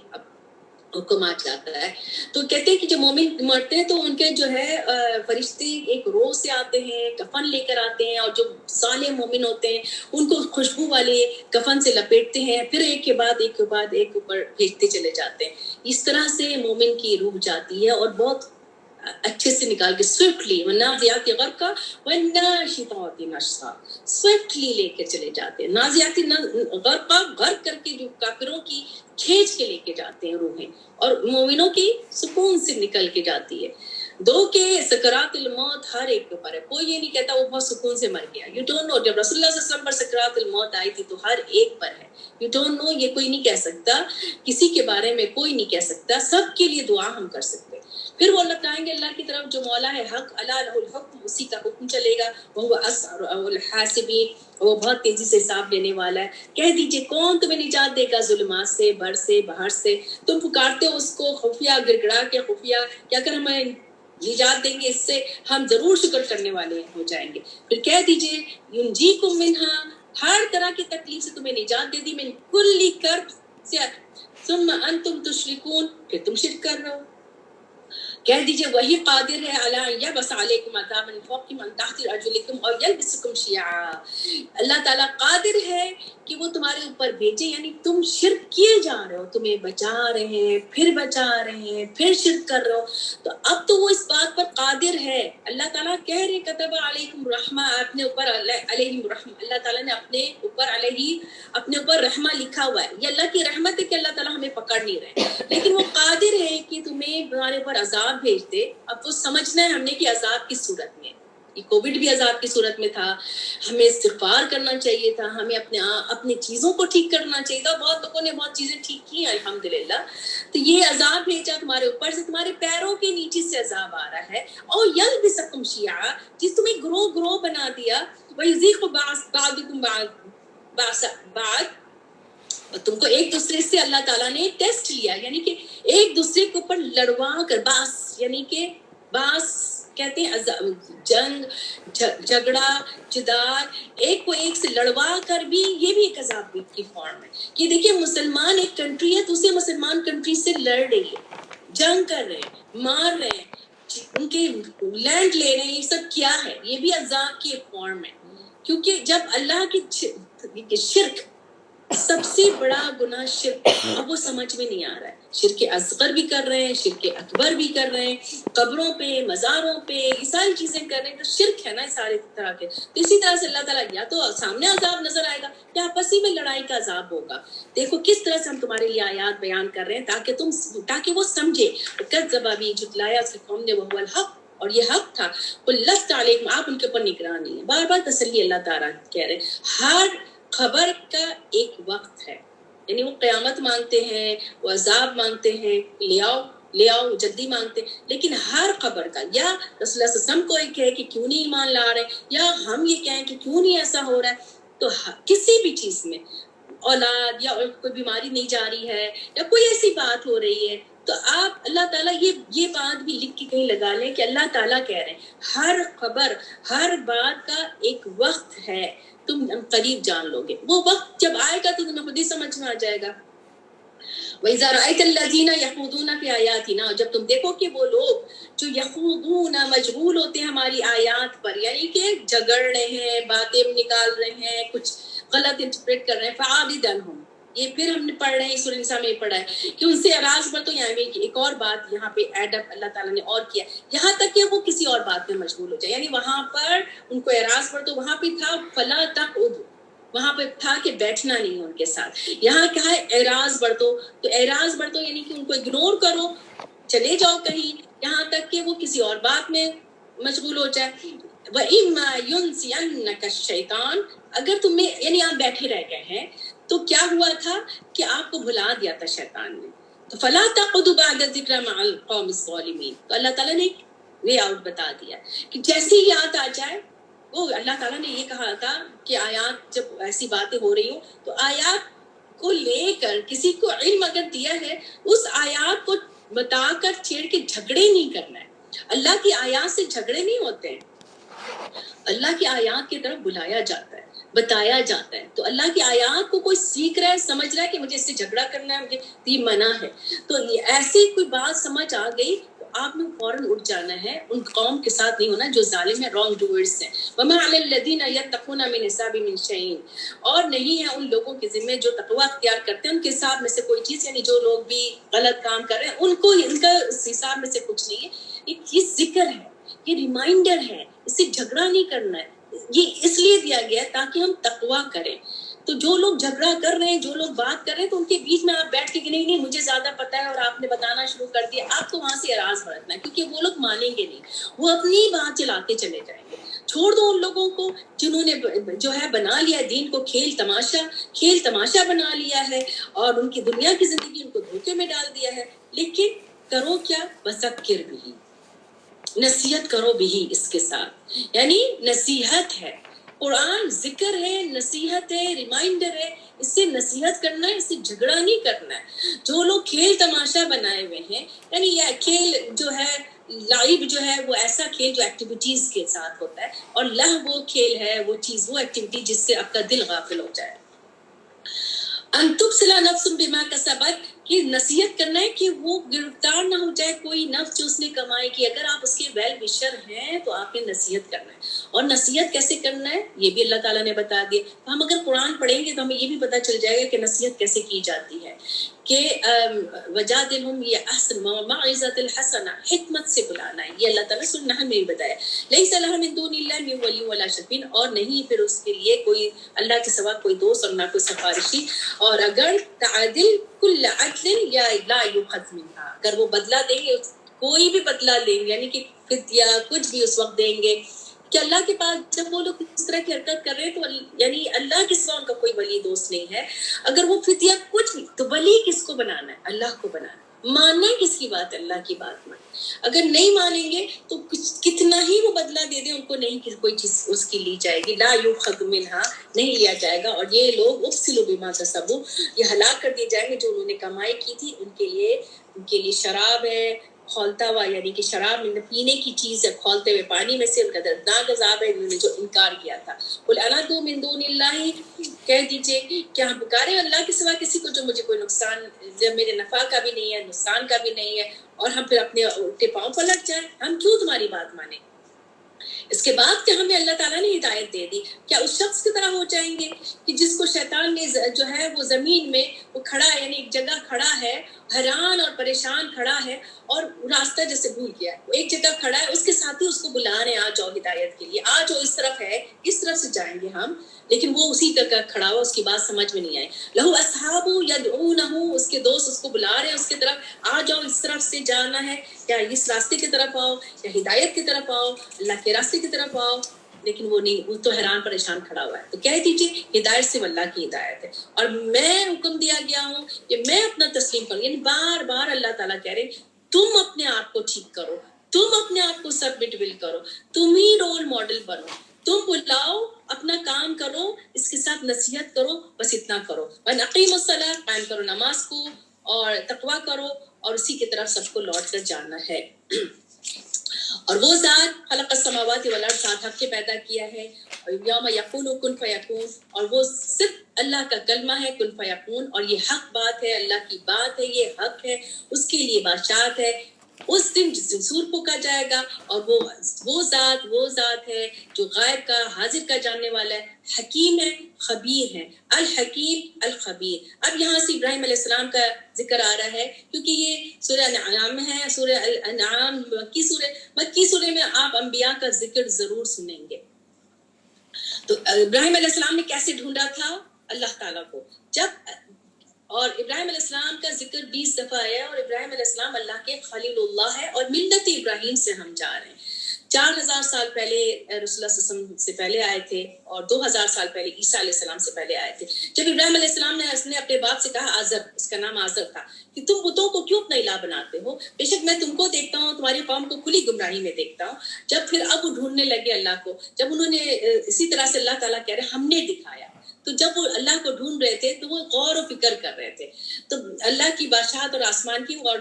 Speaker 1: حکم آ جاتا ہے۔ تو کہتے ہیں کہ جب مومن مرتے ہیں تو ان کے جو ہے فرشتے ایک روح سے آتے ہیں، کفن لے کر آتے ہیں، اور جو صالح مومن ہوتے ہیں ان کو خوشبو والے کفن سے لپیٹتے ہیں، پھر ایک کے بعد ایک اوپر بھیجتے چلے جاتے ہیں۔ اس طرح سے مومن کی روح جاتی ہے، اور بہت اچھے سے نکال کے سوئفٹلی، نازیات غرقا والناشطات نشطا، سوئفٹلی لے کے چلے جاتے ہیں، نازیات غرقا، غرق کر کے جو کافروں کی کھینچ کے لے کے جاتے ہیں روحیں، اور مومنوں کی سکون سے نکل کے جاتی ہے۔ دو کہ سکرات الموت ہر ایک کے اوپر ہے، کوئی یہ نہیں کہتا وہ بہت سکون سے مر گیا، یو ڈونٹ نو، جب رسول اللہ صلی اللہ علیہ وسلم پر سکرات الموت آئی تھی تو ہر ایک پر ہے، یو ڈونٹ نو، یہ کوئی نہیں کہہ سکتا، کسی کے بارے میں کوئی نہیں کہہ سکتا، سب کے لیے دعا ہم کر سکتے ہیں۔ پھر وہ لوٹائیں گے اللہ کی طرف جو مولا ہے حق، اللہ لہ الحکم، اسی کا حکم چلے گا، وہ اسرع الحاسبین، وہ بہت تیزی سے حساب لینے والا ہے۔ کہہ دیجئے کون تمہیں نجات دے گا ظلمات سے، بر سے، بہر سے، تم پکارتے ہو اس کو خفیہ گڑ گڑا کے، خفیہ کہ اگر ہمیں نجات دیں گے اس سے ہم ضرور شکر کرنے والے ہو جائیں گے۔ پھر کہہ دیجئے ینجیکم منہا، ہر طرح کی تکلیف سے تمہیں نجات دے دی، من کل کرب سے، ثم انتم تشرکون، پھر تم شرک کر رہے ہو۔ کہہ دیجئے وہی قادر ہے علی ان یبعث علیکم عذابا من فوقکم من تحت ارجلکم اور یلبسکم شیعا، اللہ تعالیٰ قادر ہے کہ وہ تمہارے اوپر بھیجے، یعنی تم شرک کیے جا رہے ہو، تمہیں بچا رہے ہیں، پھر بچا رہے ہیں، پھر شرک کر رہے ہو، تو اب تو وہ اس بات پر قادر ہے۔ اللہ تعالیٰ کہہ رہے کتب علیکم رحمہ، اپنے اوپر علیہم رحمہ، اللہ تعالیٰ نے اپنے اوپر رحمہ لکھا ہوا ہے، یہ اللہ کی رحمت ہے کہ اللہ تعالیٰ ہمیں پکڑ نہیں رہے، لیکن وہ قادر ہے کہ تمہیں تمہارے اوپر عذاب بھیج دے۔ اب وہ سمجھنا ہے ہم نے کہ عذاب کس صورت میں، یہ کووڈ بھی عذاب کی صورت میں تھا، ہمیں استغفار کرنا چاہیے تھا، ہمیں اپنے چیزوں کو ٹھیک کرنا چاہیے تھا، بہت لوگوں نے بہت چیزیں ٹھیک کی ہیں الحمدللہ، تو یہ عذاب بھیجا تمہارے اوپر سے، تمہارے پیروں کے نیچے سے عذاب آ رہا ہے، اور یلبسکم شیعا، جس تمہیں گروہ بنا دیا، ویذیق بعضکم بعض، اور تم کو ایک دوسرے سے اللہ تعالیٰ نے ٹیسٹ لیا، یعنی کہ ایک دوسرے کے اوپر لڑوا کر، باس یعنی کہ باس کہتے ہیں جنگ، جھگڑا، جدال، ایک کو ایک سے لڑوا کر بھی، یہ بھی ایک عذاب کی فارم ہے۔ یہ دیکھیں مسلمان ایک کنٹری ہے، دوسرے مسلمان کنٹری سے لڑ رہی ہے، جنگ کر رہے ہیں، مار رہے ہیں، ان کے لینڈ لے رہے ہیں، یہ سب کیا ہے؟ یہ بھی عذاب کی ایک فارم ہے، کیونکہ جب اللہ کی شرک سب سے بڑا گناہ شرک، اب وہ سمجھ میں نہیں آ رہا ہے. شرک اصغر بھی کر رہے ہیں، شرک اکبر بھی کر رہے ہیں، قبروں پہ، مزاروں پہ یہ ساری چیزیں کر رہے ہیں، تو شرک ہے نا سارے طرح کے. تو اسی طرح سے اللہ تعالیٰ یا تو سامنے عذاب نظر آئے گا یا آپسی میں لڑائی کا عذاب ہوگا. دیکھو کس طرح سے ہم تمہارے لیے آیات بیان کر رہے ہیں تاکہ وہ سمجھے. کذب بھی جھٹلایا اس کی قوم نے، وہ الحق، اور یہ حق تھا. قل لست علیکم، آپ ان کے اوپر نگراں نہیں ہے. بار بار تسلی اللہ تعالیٰ کہہ رہے ہیں. ہر خبر کا ایک وقت ہے، یعنی وہ قیامت مانگتے ہیں، وہ عذاب مانگتے ہیں، لے آؤ جلدی مانگتے ہیں، لیکن ہر خبر کا، یا رسول اللہ صلی اللہ علیہ وسلم کو ایک ہے کہ کیوں نہیں ایمان لا رہے، یا ہم یہ کہیں کہ کیوں نہیں ایسا ہو رہا ہے. تو کسی بھی چیز میں، اولاد یا کوئی بیماری نہیں جا رہی ہے یا کوئی ایسی بات ہو رہی ہے، تو آپ اللہ تعالیٰ یہ بات بھی لکھ کے کہیں لگا لیں کہ اللہ تعالیٰ کہہ رہے ہیں ہر خبر، ہر بات کا ایک وقت ہے، تم قریب جان لو گے. وہ وقت جب آئے گا تو تمہیں خود ہی سمجھ میں آ جائے گا. وَإِذَا رَأَيْتَ الَّذِينَ يَخُوضُونَ فِي آيَاتِنَا، جب تم دیکھو کہ وہ لوگ جو یخوضون مشغول ہوتے ہیں ہماری آیات پر، یعنی کہ جھگڑ رہے ہیں، باتیں نکال رہے ہیں، کچھ غلط انٹرپریٹ کر رہے ہیں، فَعَارِضْ عَنْهُمْ. یہ پھر ہم نے پڑھ رہے ہیں سورہ نساء میں پڑھا ہے کہ ان سے اراض پر. تو یہاں میں ایک اور بات یہاں پہ ایڈ اپ اللہ تعالیٰ نے اور کیا، یہاں تک کہ وہ کسی اور بات میں مشغول ہو جائے. یعنی وہاں پر ان کو اراض پر، تو وہاں پہ تھا فلا تقعد، وہاں پہ تھا کہ بیٹھنا نہیں ان کے ساتھ. یہاں کیا ہے اعراض برتو، تو اعراض برتو یعنی کہ ان کو اگنور کرو، چلے جاؤ کہیں، یہاں تک کہ وہ کسی اور بات میں مشغول ہو جائے. وَإِمَّا يُنْسِيَنَّكَ الشَّيْطَانُ، اگر تمہیں، یعنی آپ بیٹھے رہ گئے ہیں تو کیا ہوا تھا کہ آپ کو بھلا دیا تھا شیطان نے. تو فَلَا تَقْعُدُوا بَعْدَ الذِّكْرِ مَعَ الْقَوْمِ الظَّالِمِينَ. تو اللہ تعالیٰ نے وے آؤٹ بتا دیا کہ جیسی یاد آ جائے، وہ اللہ تعالیٰ نے یہ کہا تھا کہ آیات جب ایسی باتیں ہو رہی ہوں تو آیات کو لے کر، کسی کو علم اگر دیا ہے اس آیات کو بتا کر چھیڑ کے جھگڑے نہیں کرنا ہے. اللہ کی آیات سے جھگڑے نہیں ہوتے ہیں، اللہ کی آیات کی طرف بلایا جاتا ہے، بتایا جاتا ہے. تو اللہ کی آیات کو کوئی سیکھ رہا ہے، سمجھ رہا ہے کہ مجھے اس سے جھگڑا کرنا ہے، مجھے یہ منع ہے، تو یہ ایسی کوئی بات سمجھ آ گئی تو آپ نے فوراً اٹھ جانا ہے. ان قوم کے ساتھ نہیں ہونا جو ظالم ہے، رانگ ڈوئرس ہیں. وَمَا عَلَى الَّذِينَ يَتَّقُونَ مِنْ حِسَابِهِمْ مِنْ شَيْءٍ، اور نہیں ہے ان لوگوں کے ذمہ جو تقوی اختیار کرتے ہیں ان کے حساب میں سے کوئی چیز، یعنی جو لوگ بھی غلط کام کر رہے ہیں ان کو ان کا حساب میں سے کچھ نہیں ہے. یہ ذکر ہے، یہ ریمائنڈر ہے، اس سے جھگڑا نہیں کرنا ہے. یہ اس لیے دیا گیا ہے تاکہ ہم تقوی کریں. تو جو لوگ جھگڑا کر رہے ہیں، جو لوگ بات کر رہے ہیں، تو ان کے بیچ میں آپ بیٹھ کے کہ نہیں مجھے زیادہ پتہ ہے اور آپ نے بتانا شروع کر دیا، آپ کو وہاں سے اراض برتنا ہے، کیونکہ وہ لوگ مانیں گے نہیں، وہ اپنی بات چلاتے چلے جائیں گے. چھوڑ دو ان لوگوں کو جنہوں نے جو ہے بنا لیا دین کو کھیل تماشا بنا لیا ہے، اور ان کی دنیا کی زندگی ان کو دھوکے میں ڈال دیا ہے. لیکن کرو کیا؟ وذکر بھی، نصیحت کرو بھی اس کے ساتھ. یعنی نصیحت ہے، قرآن ذکر ہے، نصیحت ہے، ریمائنڈر ہے. اس سے نصیحت کرنا ہے، اس سے جھگڑا نہیں کرنا ہے. جو لوگ کھیل تماشا بنائے ہوئے ہیں، یعنی یہ کھیل جو ہے لائب جو ہے وہ ایسا کھیل جو ایکٹیویٹیز کے ساتھ ہوتا ہے، اور وہ کھیل ہے، وہ چیز، وہ ایکٹیویٹی جس سے آپ کا دل غافل ہو جائے. ان تبصلا نفس بما کسبت، کہ نصیحت کرنا ہے کہ وہ گرفتار نہ ہو جائے کوئی نفس جو اس نے کمائی کی. اگر آپ اس کے ویل وشر ہیں تو آپ نے نصیحت کرنا ہے. اور نصیحت کیسے کرنا ہے یہ بھی اللہ تعالیٰ نے بتا دیا. ہم اگر قرآن پڑھیں گے تو ہمیں یہ بھی پتہ چل جائے گا کہ نصیحت کیسے کی جاتی ہے. کہ وجادلہم بالاحسن والموعظۃ الحسنہ، حکمت سے بلانا ہے. یہ اللہ تعالیٰ سورہ نحل میں بھی بتایا. لیس لہ من دون اللہ من ولی ولا شفیع، اور نہیں پھر اس کے لیے کوئی اللہ کے سوا کوئی دوست اور نہ کوئی سفارشی. اور اگر تعدل کل عدل یا لا یؤخذ منہا، اگر وہ بدلہ دیں گے، کوئی بھی بدلہ دیں گے، یعنی کہ فدیہ کچھ بھی اس وقت دیں گے کہ اللہ کے پاس جب وہ لوگ اس طرح کی حرکت کر رہے ہیں تو یعنی اللہ کے سوا ان کا کوئی ولی دوست نہیں ہے. اگر وہ فدیہ کچھ بھی، تو ولی کس کو بنانا ہے؟ اللہ کو بنانا ہے. ماننا کس کی بات ہے؟ اللہ کی بات مان. اگر نہیں مانیں گے تو کتنا ہی وہ بدلہ دے دیں، ان کو نہیں کوئی چیز اس کی لی جائے گی. لا یؤخذ منہا، نہیں لیا جائے گا. اور یہ لوگ ابسلوا بما کسبوا، یہ ہلاک کر دیے جائیں گے جو انہوں نے کمائی کی تھی. ان کے لیے شراب ہے کھولتا ہوا، یعنی کہ شراب پینے کی چیز ہے کھولتے ہوئے پانی میں سے. ان کا دردناک عذاب ہے انہوں نے جو انکار کیا تھا. قل انادعو من دون اللہ، کہہ دیجئے کیا ہم پکارے اللہ کے سوا کسی کو جو مجھے کوئی نقصان، جب میرے نفع کا بھی نہیں ہے نقصان کا بھی نہیں ہے، اور ہم پھر اپنے الٹے پاؤں پلٹ جائیں؟ ہم کیوں تمہاری بات مانیں؟ اس کے بعد کہ ہمیں اللہ تعالیٰ نے ہدایت دے دی، کیا اس شخص کی طرح ہو جائیں گے کہ جس کو شیطان نے جو ہے وہ زمین میں وہ کھڑا ہے، یعنی ایک جگہ کھڑا ہے، حیران اور پریشان کھڑا ہے اور راستہ جیسے بھول گیا ہے، وہ ایک جگہ کھڑا ہے، اس کے ساتھی اس کو بلا رہے ہیں آ جاؤ ہدایت کے لیے، آ جاؤ اس طرف ہے، اس طرف سے جائیں گے ہم، لیکن وہ اسی جگہ کھڑا ہوا، اس کی بات سمجھ میں نہیں آئی. لہو اصحاب یدعونہ، اس کے دوست اس کو بلا رہے ہیں اس کی طرف، آ جاؤ اس طرف سے جانا ہے، یا اس راستے کی طرف آؤ، یا ہدایت کی طرف آؤ، اللہ کے راستے کی طرف آؤ، لیکن وہ نہیں، وہ تو حیران پریشان کھڑا ہوا ہے. تو کہہ دیجیے ہدایت صرف اللہ کی ہدایت ہے، اور میں حکم دیا گیا ہوں کہ میں اپنا تسلیم کروں. یعنی بار بار اللہ تعالیٰ کہہ رہے ہیں تم اپنے آپ کو ٹھیک کرو، تم اپنے آپ کو سبمٹ ول کرو، تم ہی رول ماڈل بنو، تم بلاؤ، اپنا کام کرو، اس کے ساتھ نصیحت کرو، بس اتنا کرو. وَأَقِیمُوا الصَّلَاةَ، قائم کرو نماز کو، اور تقویٰ کرو، اور اسی کی طرف سب کو لوٹ کر جانا ہے. اور وہ ذات خلق السماوات والارض، ساتھ حق کے پیدا کیا ہے، یوم یقول کن فیکون، اور وہ صرف اللہ کا کلمہ ہے کن فیکون، اور یہ حق بات ہے، اللہ کی بات ہے، یہ حق ہے، اس کے لیے بادشاہت ہے. اس دن جس دن سور پھونکا جائے گا، اور وہ ذات ہے جو غائب کا حاضر کا جاننے والا ہے، حکیم ہے، خبیر ہے، الحکیم الخبیر. اب یہاں سے ابراہیم علیہ السلام کا ذکر آ رہا ہے، کیونکہ یہ سورہ انعام ہے. سورہ الانعام مکی سورہ میں آپ انبیاء کا ذکر ضرور سنیں گے. تو ابراہیم علیہ السلام نے کیسے ڈھونڈا تھا اللہ تعالیٰ کو؟ جب، اور ابراہیم علیہ السلام کا ذکر 20 دفعہ ہے، اور ابراہیم علیہ السلام اللہ کے خلیل اللہ ہے، اور ملت ابراہیم سے ہم جا رہے ہیں. 4000 سال پہلے رسول اللہ صلی اللہ علیہ وسلم سے پہلے آئے تھے، اور 2000 سال پہلے عیسیٰ علیہ السلام سے پہلے آئے تھے. جب ابراہیم علیہ السلام نے اپنے باپ سے کہا، آزر، اس کا نام آزر تھا، کہ تم بتوں کو کیوں اپنا الہ بناتے ہو؟ بے شک میں تم کو دیکھتا ہوں، تمہاری قوم کو کھلی گمراہی میں دیکھتا ہوں. جب پھر اب وہ ڈھونڈنے لگے اللہ کو، جب انہوں نے اسی طرح سے اللہ تعالیٰ کہہ رہے ہم نے دکھایا، تو جب وہ اللہ کو ڈھونڈ رہے تھے تو وہ غور و فکر کر رہے تھے. تو اللہ کی بادشاہت اور آسمان کی، اور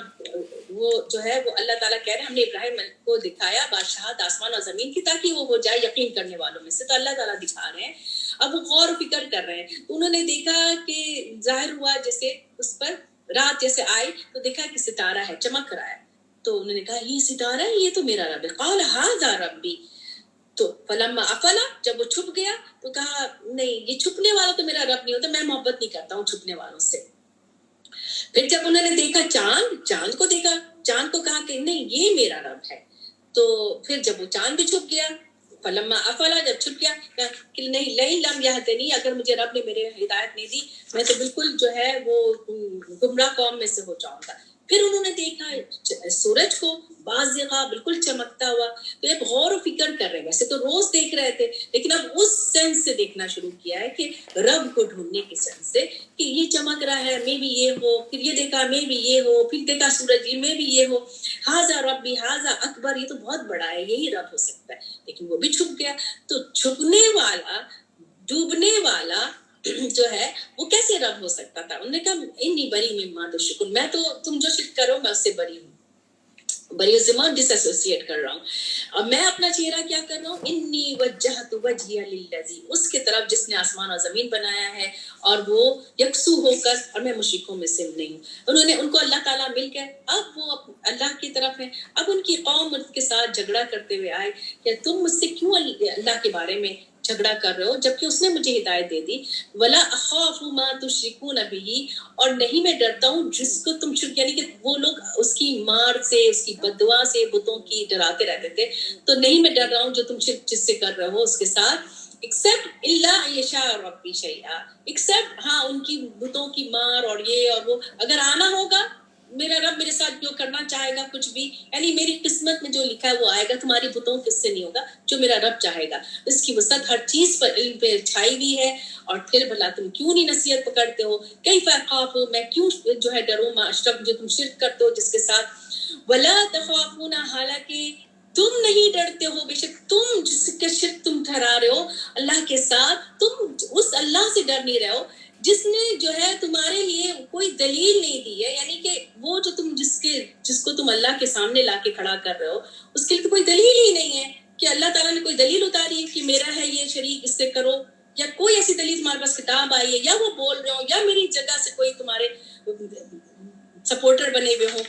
Speaker 1: وہ جو ہے وہ اللہ تعالیٰ کہہ رہے ہیں ہم نے ابراہیم کو دکھایا بادشاہت آسمان اور زمین کی، تاکہ وہ ہو جائے یقین کرنے والوں میں سے. تو اللہ تعالیٰ دکھا رہے ہیں، اب وہ غور و فکر کر رہے ہیں. تو انہوں نے دیکھا کہ ظاہر ہوا جیسے اس پر رات جیسے آئی، تو دیکھا کہ ستارہ ہے، چمک رہا ہے. تو انہوں نے کہا یہ ستارہ ہے، یہ تو میرا رب ہے. قال ھذا ربی. تو فلما افلا، جب وہ چھپ گیا تو کہا نہیں، یہ چھپنے والا تو میرا رب نہیں ہوتا، میں محبت نہیں کرتا ہوں چھپنے والوں سے. پھر جب انہوں نے دیکھا چاند کو دیکھا، چاند کو کہا کہ نہیں یہ میرا رب ہے. تو پھر جب وہ چاند بھی چھپ گیا، فلما افلا، جب چھپ گیا، کہ نہیں لئن لم یہدنی، اگر مجھے رب نے میرے ہدایت نہیں دی، میں تو بالکل جو ہے وہ گمراہ قوم میں سے ہو جاؤں گا. پھر انہوں نے دیکھا سورج کو بازغہ، بالکل چمکتا ہوا. تو ایک غور و فکر کر رہے ہیں، ویسے تو روز دیکھ رہے تھے، لیکن اب اس سینس سے دیکھنا شروع کیا ہے کہ رب کو ڈھونڈنے کی سینس سے، کہ یہ چمک رہا ہے، میں بھی یہ ہو، پھر یہ دیکھا میں بھی یہ ہو، پھر دیکھا سورج میں بھی یہ ہو. ھذا ربی ھذا اکبر، یہ تو بہت بڑا ہے، یہی رب ہو سکتا ہے. لیکن وہ بھی چھپ گیا. تو چھپنے والا، ڈوبنے والا جو ہے وہ کیسے رب ہو سکتا تھا؟ انہوں نے کہا انی بری مما تشرکون، میں تو تم جو شرک کرو میں اس سے بری ہوں، بری زمان ڈس ایسوسیٹ کر رہا ہوں. اب میں اپنا چہرہ کیا کر رہا ہوں، انی وجہت وجہی للذی، اس کی طرف جس نے آسمان اور زمین بنایا ہے، اور وہ یکسو ہو کر، اور میں مشرکوں میں سے نہیں ہوں. انہوں نے ان کو اللہ تعالیٰ مل کر، اب وہ اللہ کی طرف ہے. اب ان کی قوم ان کے ساتھ جھگڑا کرتے ہوئے آئے کہ تم مجھ سے کیوں اللہ کے بارے میں جھگڑا کر رہے ہو جبکہ اس نے مجھے ہدایت دے دی. ولا اخاف ما تشرکون به، اور نہیں میں ڈرتا ہوں جس کو تم شرک، یعنی کہ وہ لوگ اس کی مار سے، اس کی بددعا سے بتوں کی ڈراتے رہتے تھے. تو نہیں میں ڈر رہا ہوں جو تم شرک جس سے کر رہے ہو اس کے ساتھ، ایکسپٹ اللہ یشاء ربی شیئا، ایکسپٹ ہاں ان کی بتوں کی مار اور یہ اور وہ، اگر آنا ہوگا میرا رب میرے ساتھ جو کرنا چاہے گا کچھ بھی، یعنی میری قسمت میں جو لکھا ہے وہ آئے گا، تمہاری بتوں کس سے نہیں ہوگا، جو میرا رب چاہے گا. اس کی وسعت ہر چیز پر علم پہ چھائی ہوئی ہے. اور پھر بھلا تم کیوں نہیں نصیحت پکڑتے ہو؟ کیف اخاف، میں کیوں جو ہے ڈروں، ما اشرک، جو تم شرک کرتے ہو جس کے ساتھ. ولا تخافون، حالانکہ تم نہیں ڈرتے ہو، بے شک تم جس کے شرک تم ٹھہرا رہے ہو اللہ کے ساتھ، تم اس اللہ سے ڈر نہیں رہے ہو جس نے جو ہے تمہارے لیے کوئی دلیل نہیں دی ہے. یعنی کہ وہ جو تم جس کو تم اللہ کے سامنے لا کے کھڑا کر رہے ہو، اس کے لیے تو کوئی دلیل ہی نہیں ہے کہ اللہ تعالیٰ نے کوئی دلیل اتاری ہے کہ میرا ہے یہ شریک، اس سے کرو، یا کوئی ایسی دلیل تمہارے پاس کتاب آئی ہے، یا وہ بول رہے ہو، یا میری جگہ سے کوئی تمہارے سپورٹر بنے ہوئے ہوں.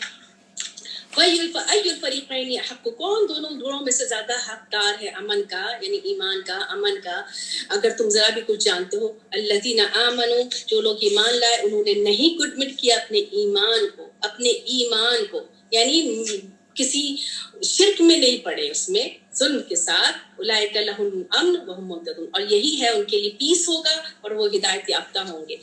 Speaker 1: وَأَيُّ الْفَرِيقَيْنِ أَحَقُّ، کون دونوں گروہوں میں سے زیادہ حقدار ہے امن کا، یعنی ایمان کا، امن کا. اگر تم ذرا بھی کچھ جانتے ہو، الذین آمنوا، جو لوگ ایمان لائے انہوں نے نہیں کٹمٹ کیا اپنے ایمان کو، یعنی کسی شرک میں نہیں پڑے، اس میں ظلم کے ساتھ. اولئک لہم الامن وہم مہتدون، اور یہی ہے ان کے لیے پیس ہوگا اور وہ ہدایت یافتہ ہوں گے.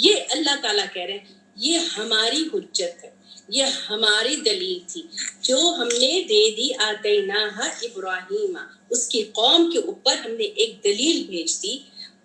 Speaker 1: یہ اللہ تعالیٰ کہہ رہے ہیں یہ ہماری حجت ہے، یہ ہماری دلیل تھی جو ہم نے دے دی آتیناہا ابراہیم، اس کی قوم کے اوپر ہم نے ایک دلیل بھیج دی.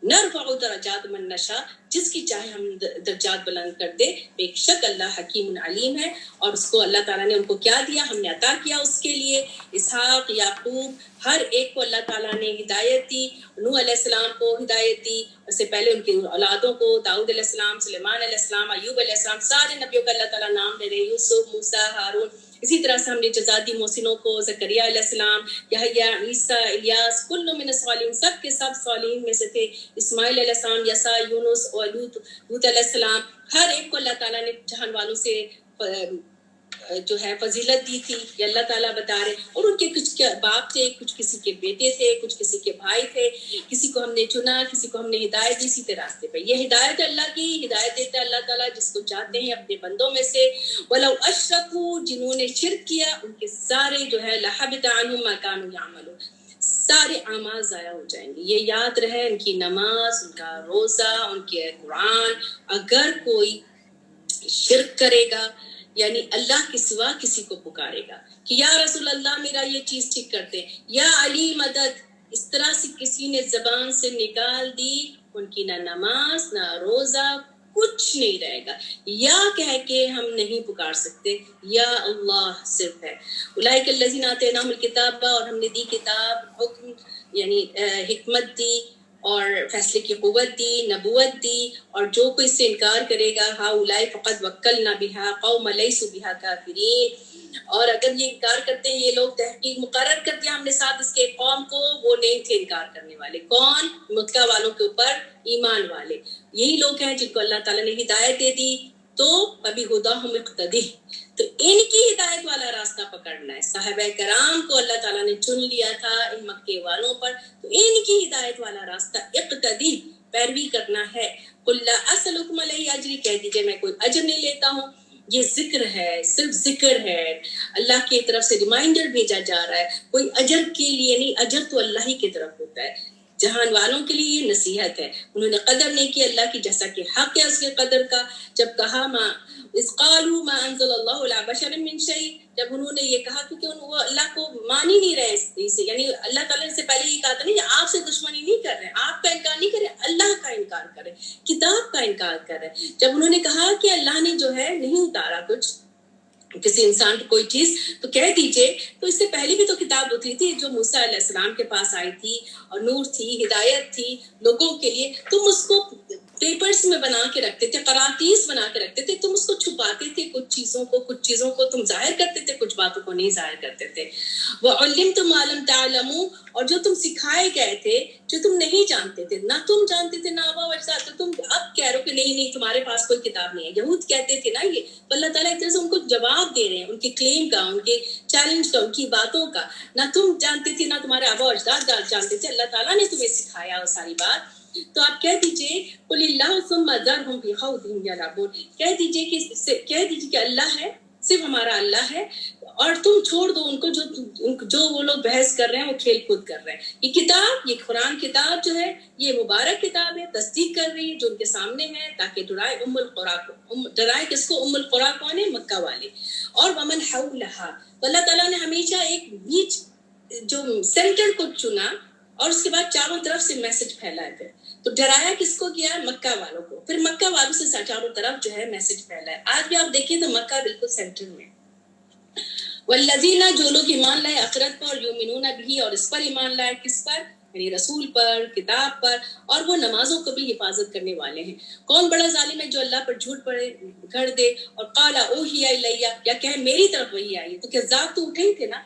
Speaker 1: نرفع درجات من نشاء، جس کی چاہے ہم درجات بلند کر دے. بے شک اللہ حکیم علیم ہے. اور اس کو اللہ تعالیٰ نے ان کو کیا دیا، ہم نے عطا کیا اس کے لیے اسحاق، یعقوب، ہر ایک کو اللہ تعالیٰ نے ہدایت دی. نوح علیہ السلام کو ہدایت دی، اس سے پہلے ان کی اولادوں کو، داؤد علیہ السلام، سلیمان علیہ السلام، ایوب علیہ السلام، سارے نبیوں کا اللہ تعالیٰ نام لے رہے، یوسف، موسیٰ، ہارون. اسی طرح سے ہم نے جزا دی محسنوں کو، زکریا علیہ السلام، یحییٰ، عیسیٰ، الیاس، کل من الصالحین، سب کے سب صالحین میں سے تھے. اسماعیل علیہ السلام، یسع، یونس اور لوط علیہ السلام. ہر ایک کو اللہ تعالیٰ نے جہان والوں سے جو ہے فضیلت دی تھی، یہ اللہ تعالیٰ بتا رہے. اور ان کے کچھ باپ تھے، کچھ کسی کے بیٹے تھے، کچھ کسی کے بھائی تھے. کسی کو ہم نے چنا، کسی کو ہم نے ہدایت دی سیدھے راستے پہ. یہ ہدایت اللہ کی ہدایت دیتا ہے اللہ تعالیٰ جس کو چاہتے ہیں اپنے بندوں میں سے. وَلَوْ أَشْرَكُوا، جنہوں نے شرک کیا ان کے سارے جو ہے لَحَبِطَ عَنْهُمْ مَا كَانُوا يَعْمَلُونَ، سارے اعمال ضائع ہو جائیں گے. یہ یاد رہے، ان کی نماز، ان کا روزہ، ان کے قرآن، اگر کوئی شرک کرے گا یعنی اللہ کے سوا کسی کو پکارے گا کہ یا رسول اللہ میرا یہ چیز ٹھیک کرتے، یا علی مدد، اس طرح سے کسی نے زبان سے نکال دی، ان کی نہ نماز نہ روزہ کچھ نہیں رہے گا. یا کہہ کے ہم نہیں پکار سکتے، یا اللہ صرف ہے. اولئک الذین آتیناہم الکتاب، اور ہم نے دی کتاب، حکم یعنی حکمت دی اور فیصلے کی قوت دی، نبوت دی. اور جو کوئی اس سے انکار کرے گا، ہؤلاء فقد وکلنا بہا قوم لیسوا بہا کافرین، اور اگر یہ انکار کرتے ہیں یہ لوگ، تحقیق مقرر کر دیا ہم نے ساتھ اس کے قوم کو، وہ نہیں تھے انکار کرنے والے. کون؟ مکہ والوں کے اوپر ایمان والے. یہی لوگ ہیں جن کو اللہ تعالیٰ نے ہدایت دے دی. تو ابھی ہداہم اقتدی، تو ان کی ہدایت والا راستہ پکڑنا ہے. صحابہ کرام کو اللہ تعالیٰ نے چن لیا تھا ان مکے والوں پر، تو ان کی ہدایت والا راستہ اقتدی، پیروی کرنا ہے. قل لا اسألکم علیہ اجر، کہہ دیجئے میں کوئی اجر نہیں لیتا ہوں. یہ ذکر ہے، صرف ذکر ہے، اللہ کی طرف سے ریمائنڈر بھیجا جا رہا ہے. کوئی اجر کے لیے نہیں، اجر تو اللہ ہی کی طرف ہوتا ہے. جہان والوں کے لیے یہ نصیحت ہے. انہوں نے قدر نہیں کی اللہ کی جیسا کہ حق ہے اس کے قدر کا. جب کہا اذ قالوا ما انزل اللہ علی بشر من شیء، جب انہوں نے یہ کہا، کیونکہ وہ اللہ کو مان ہی نہیں رہے اسے، یعنی اللہ تعالیٰ نے سے پہلے یہ کہا تھا نہیں کہ آپ سے دشمنی نہیں کر رہے، آپ کا انکار نہیں کر رہے، اللہ کا انکار کر رہے، کتاب کا انکار کر رہے. جب انہوں نے کہا کہ اللہ نے جو ہے نہیں اتارا کچھ کسی انسان کی کوئی چیز، تو کہہ دیجئے تو اس سے پہلے بھی تو کتاب ہوتی تھی جو موسیٰ علیہ السلام کے پاس آئی تھی، اور نور تھی، ہدایت تھی لوگوں کے لیے. تم اس کو پیپرز میں بنا کے رکھتے تھے، قراطیس بنا کے رکھتے تھے، تم اس کو چھپاتے تھے، کچھ چیزوں کو تم ظاہر کرتے تھے، کچھ باتوں کو نہیں ظاہر کرتے تھے. وَعُلِّمْتُم مَا لَمْ تَعْلَمُوا، اور جو تم سکھائے گئے تھے جو تم نہیں جانتے تھے، نہ تم جانتے تھے نہ آبا و اجداد، تو تم اب کہہ رہے ہو کہ نہیں تمہارے پاس کوئی کتاب نہیں ہے. یہود کہتے تھے نا یہ، تو اللہ تعالیٰ ایک طرح سے ان کو جواب دے رہے ہیں ان کے کلیم کا، ان کے چیلنج کا، ان کی باتوں کا. نہ تم جانتے تھے نہ تمہارے آبا و اجداد جانتے تھے، اللہ تعالیٰ نے تمہیں سکھایا وہ ساری بات. تو آپ کہہ دیجئے قل اللہ ثم ذرهم فی خوضهم یلعبون، کہہ دیجئے کہ اللہ ہے، صرف ہمارا اللہ ہے، اور تم چھوڑ دو ان کو جو وہ لوگ بحث کر رہے ہیں، وہ کھیل کود کر رہے ہیں. یہ کتاب، یہ قرآن کتاب جو ہے یہ مبارک کتاب ہے، تصدیق کر رہی ہے جو ان کے سامنے ہے، تاکہ ڈرائے ام القریٰ کو. ڈرائے کس کو؟ ام القریٰ کون ہے؟ مکہ والے. اور ومن حولہا، تو اللہ تعالیٰ نے ہمیشہ ایک بیچ جو سینٹر کو چنا، اور اس کے بعد چاروں طرف سے میسج پھیلایا. پھر تو ڈرایا کس کو کیا؟ مکہ والوں کو. پھر مکہ والوں سے چاروں طرف جو ہے میسج پھیلا ہے. آج بھی آپ دیکھیں تو مکہ بالکل سینٹر میں. والذین، جو لوگ ایمان لائے آخرت پر، یؤمنون بہ، اور اس پر ایمان لائے، کس پر؟ یعنی رسول پر، کتاب پر، اور وہ نمازوں کو بھی حفاظت کرنے والے ہیں. کون بڑا ظالم ہے جو اللہ پر جھوٹ پڑے گھڑ دے اور قال اوحی الیہ، یا کہ میری طرف وحی آئی ہے. تو کیا ذات تو اٹھے ہی تھے نا،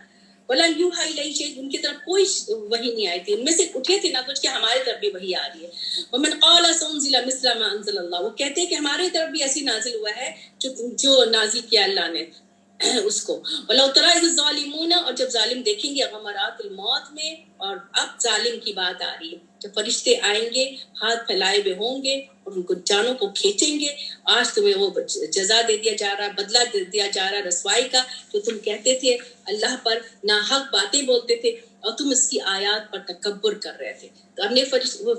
Speaker 1: ولن یوحی الیہ شیء، ان کی طرف کوئی وحی نہیں آئی تھی، ان میں سے اٹھے تھے نا کچھ کہ ہمارے طرف بھی وحی آ رہی ہے. ومن قال سأنزل مثل ما انزل اللہ، وہ کہتے ہیں کہ ہمارے طرف بھی ایسی نازل ہوا ہے جو نازل کیا اللہ نے. اس کو وَلَوْ تَرَى إِذِ الظَّالِمُونَ، اور جب ظالم دیکھیں گے غمرات الموت میں، اور اب ظالم کی بات آ رہی ہے، جب فرشتے آئیں گے ہاتھ پھیلائے ہوئے ہوں گے اور ان کو جانوں کو کھینچیں گے، آج تمہیں وہ جزا دے دیا جا رہا، بدلہ دے دیا جا رہا رسوائی کا، جو تم کہتے تھے اللہ پر ناحق باتیں بولتے تھے اور تم اس کی آیات پر تکبر کر رہے تھے۔ تو ہم نے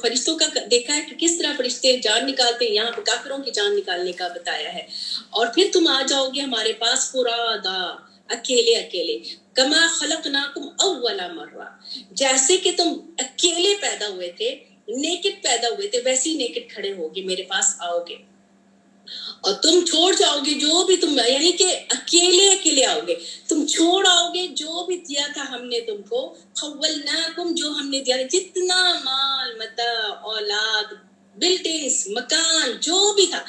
Speaker 1: فرشتوں کا دیکھا ہے کہ کس طرح فرشتے جان نکالتے ہیں، یہاں پہ کافروں کی جان نکالنے کا بتایا ہے۔ اور پھر تم آ جاؤ گے ہمارے پاس فرادا، اکیلے اکیلے، کما خلقناکم اول مرہ، جیسے کہ تم اکیلے پیدا ہوئے تھے، نیکڈ پیدا ہوئے تھے، ویسے ہی نیکڈ کھڑے ہوگے میرے پاس آؤ گے، اور تم چھوڑ جاؤ گے جو بھی تم، یعنی کہ اکیلے اکیلے آؤ گے، تم چھوڑ آؤ گے جو بھی دیا تھا ہم نے تم کو، خولناکم، جو ہم نے دیا، جتنا مال متاع اولاد بلڈنگز مکان جو بھی تھا،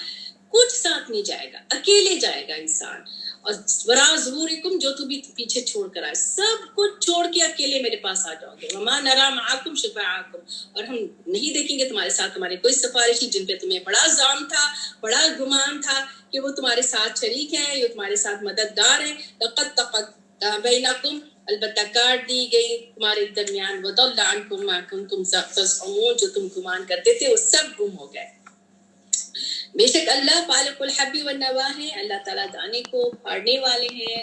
Speaker 1: کچھ ساتھ نہیں جائے گا، اکیلے جائے گا انسان۔ اور ورا ظہورکم، جو تم بھی پیچھے چھوڑ کر آئے، سب کچھ چھوڑ کے اکیلے میرے پاس آ جاؤ گے۔ وما نرا معکم شفاعکم، اور ہم نہیں دیکھیں گے تمہارے ساتھ تمہارے کوئی سفارشی جن پہ تمہیں بڑا زام تھا، بڑا گمان تھا کہ وہ تمہارے ساتھ شریک ہیں، یہ تمہارے ساتھ مددگار ہیں۔ لقد تقطع بینکم، البتہ کاٹ دی گئی تمہارے درمیان، وضل عنکم ما کنتم تزعمون، جو تم گمان کرتے تھے وہ سب گم ہو گئے۔ بے شک اللہ فالق الحب والنوا ہے، اللہ تعالیٰ دانے کو پھاڑنے والے ہیں،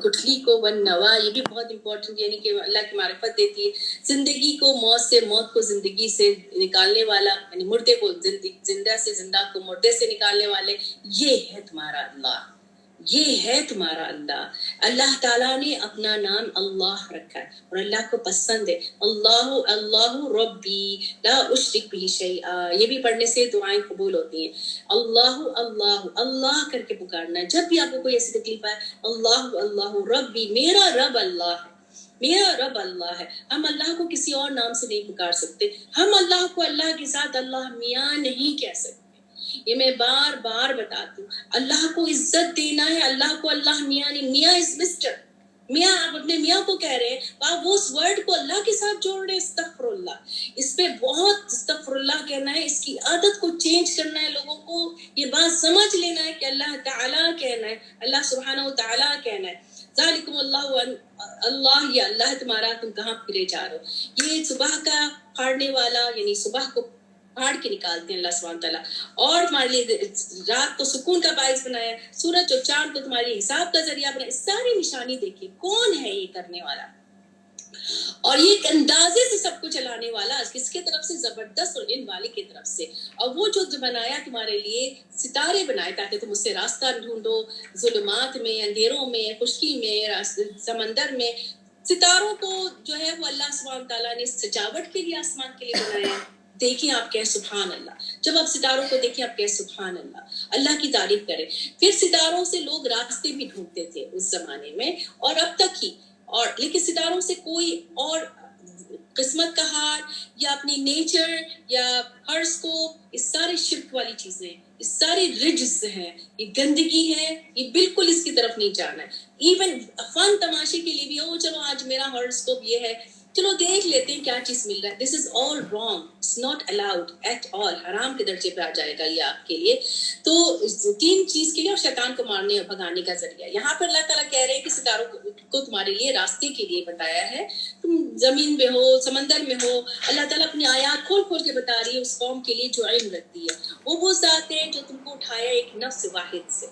Speaker 1: گٹھلی کو، والنوا، یہ بھی بہت امپورٹنٹ، یعنی کہ اللہ کی معرفت دیتی ہے، زندگی کو موت سے، موت کو زندگی سے نکالنے والا، یعنی مردے کو زندہ سے، زندہ کو مردے سے نکالنے والے، یہ ہے تمہارا اللہ، یہ ہے تمہارا اللہ۔ اللہ تعالیٰ نے اپنا نام اللہ رکھا ہے اور اللہ کو پسند ہے۔ اللہ اللہ ربی لا اشرک بہ شیئا، یہ بھی پڑھنے سے دعائیں قبول ہوتی ہیں۔ اللہ اللہ اللہ کر کے پکارنا ہے، جب بھی آپ کو کوئی ایسی تکلیف آئے، اللہ اللہ ربی، میرا رب اللہ ہے، میرا رب اللہ ہے۔ ہم اللہ کو کسی اور نام سے نہیں پکار سکتے، ہم اللہ کو اللہ کے ساتھ اللہ میاں نہیں کہہ سکتے۔ یہ میں بار بار بتاتی ہوں، اللہ کو عزت دینا ہے، اللہ کو اللہ میاں نہیں، میاں از مسٹر، میاں، آپ اپنے میاں کو کہہ رہے ہیں، آپ وہ اس ورڈ کو اللہ کے ساتھ جوڑ رہے ہیں، استغفر اللہ، اس پہ بہت استغفر اللہ کہنا ہے، اس کی عادت کو چینج کرنا ہے، لوگوں کو یہ بات سمجھ لینا ہے کہ اللہ تعالیٰ کہنا ہے، اللہ سبحانہ و تعالیٰ کہنا ہے۔ ذالکم اللہ، اللہ یہ اللہ ہے تمہارا، تم کہاں پھرے جا رہے ہو۔ یہ صبح کا پھاڑنے والا، یعنی صبح کو پھاڑ کے نکالتے ہیں اللہ سبحانہ تعالیٰ، اور تمہارے لیے رات کو سکون کا باعث بنایا، سورج اور چاند کو تمہارے حساب کا ذریعہ بنایا۔ ساری نشانی دیکھیے کون ہے یہ کرنے والا، اور یہ ایک اندازے سے سب کو چلانے والا کس کی طرف سے؟ زبردست، اور علم والے کی طرف سے۔ اور وہ جو بنایا تمہارے لیے، ستارے بنائے تاکہ تم اس سے راستہ ڈھونڈو، ظلمات میں، اندھیروں میں، خشکی میں، سمندر میں۔ ستاروں کو جو ہے وہ اللہ سبحانہ تعالیٰ نے سجاوٹ کے لیے، آسمان کے لیے بنایا ہے۔ دیکھیں آپ کہیں سبحان اللہ، جب آپ ستاروں کو دیکھیں آپ کہیں سبحان اللہ، اللہ کی تعریف کریں۔ پھر ستاروں سے لوگ راستے بھی ڈھونڈتے تھے اس زمانے میں، اور اب تک ہی، اور لیکن ستاروں سے کوئی اور قسمت کا ہار یا اپنی نیچر یا ہارسکوپ، اس سارے شرک والی چیزیں، اس سارے رجز ہیں، یہ گندگی ہے، یہ بالکل اس کی طرف نہیں جانا ہے۔ ایون فن تماشے کے لیے بھی، او چلو آج میرا ہارسکوپ یہ ہے، چلو دیکھ لیتے ہیں کیا چیز مل رہا ہے۔ This is all wrong, it's not allowed at all, حرام کے درجے پہ آ جائے گا یہ آپ کے لیے۔ تو تین چیز کے لیے، اور شیطان کو مارنے اور بھگانے کا ذریعہ۔ یہاں پر اللہ تعالیٰ کہہ رہے ہیں کہ ستاروں کو تمہارے لیے راستے کے لیے بتایا ہے، تم زمین میں ہو، سمندر میں ہو، اللہ تعالیٰ اپنی آیات کھول کھول کے بتا رہی ہے اس قوم کے لیے جو علم رکھتی ہے۔ وہ ذات ہے جو تم کو اٹھایا ایک نفس واحد سے،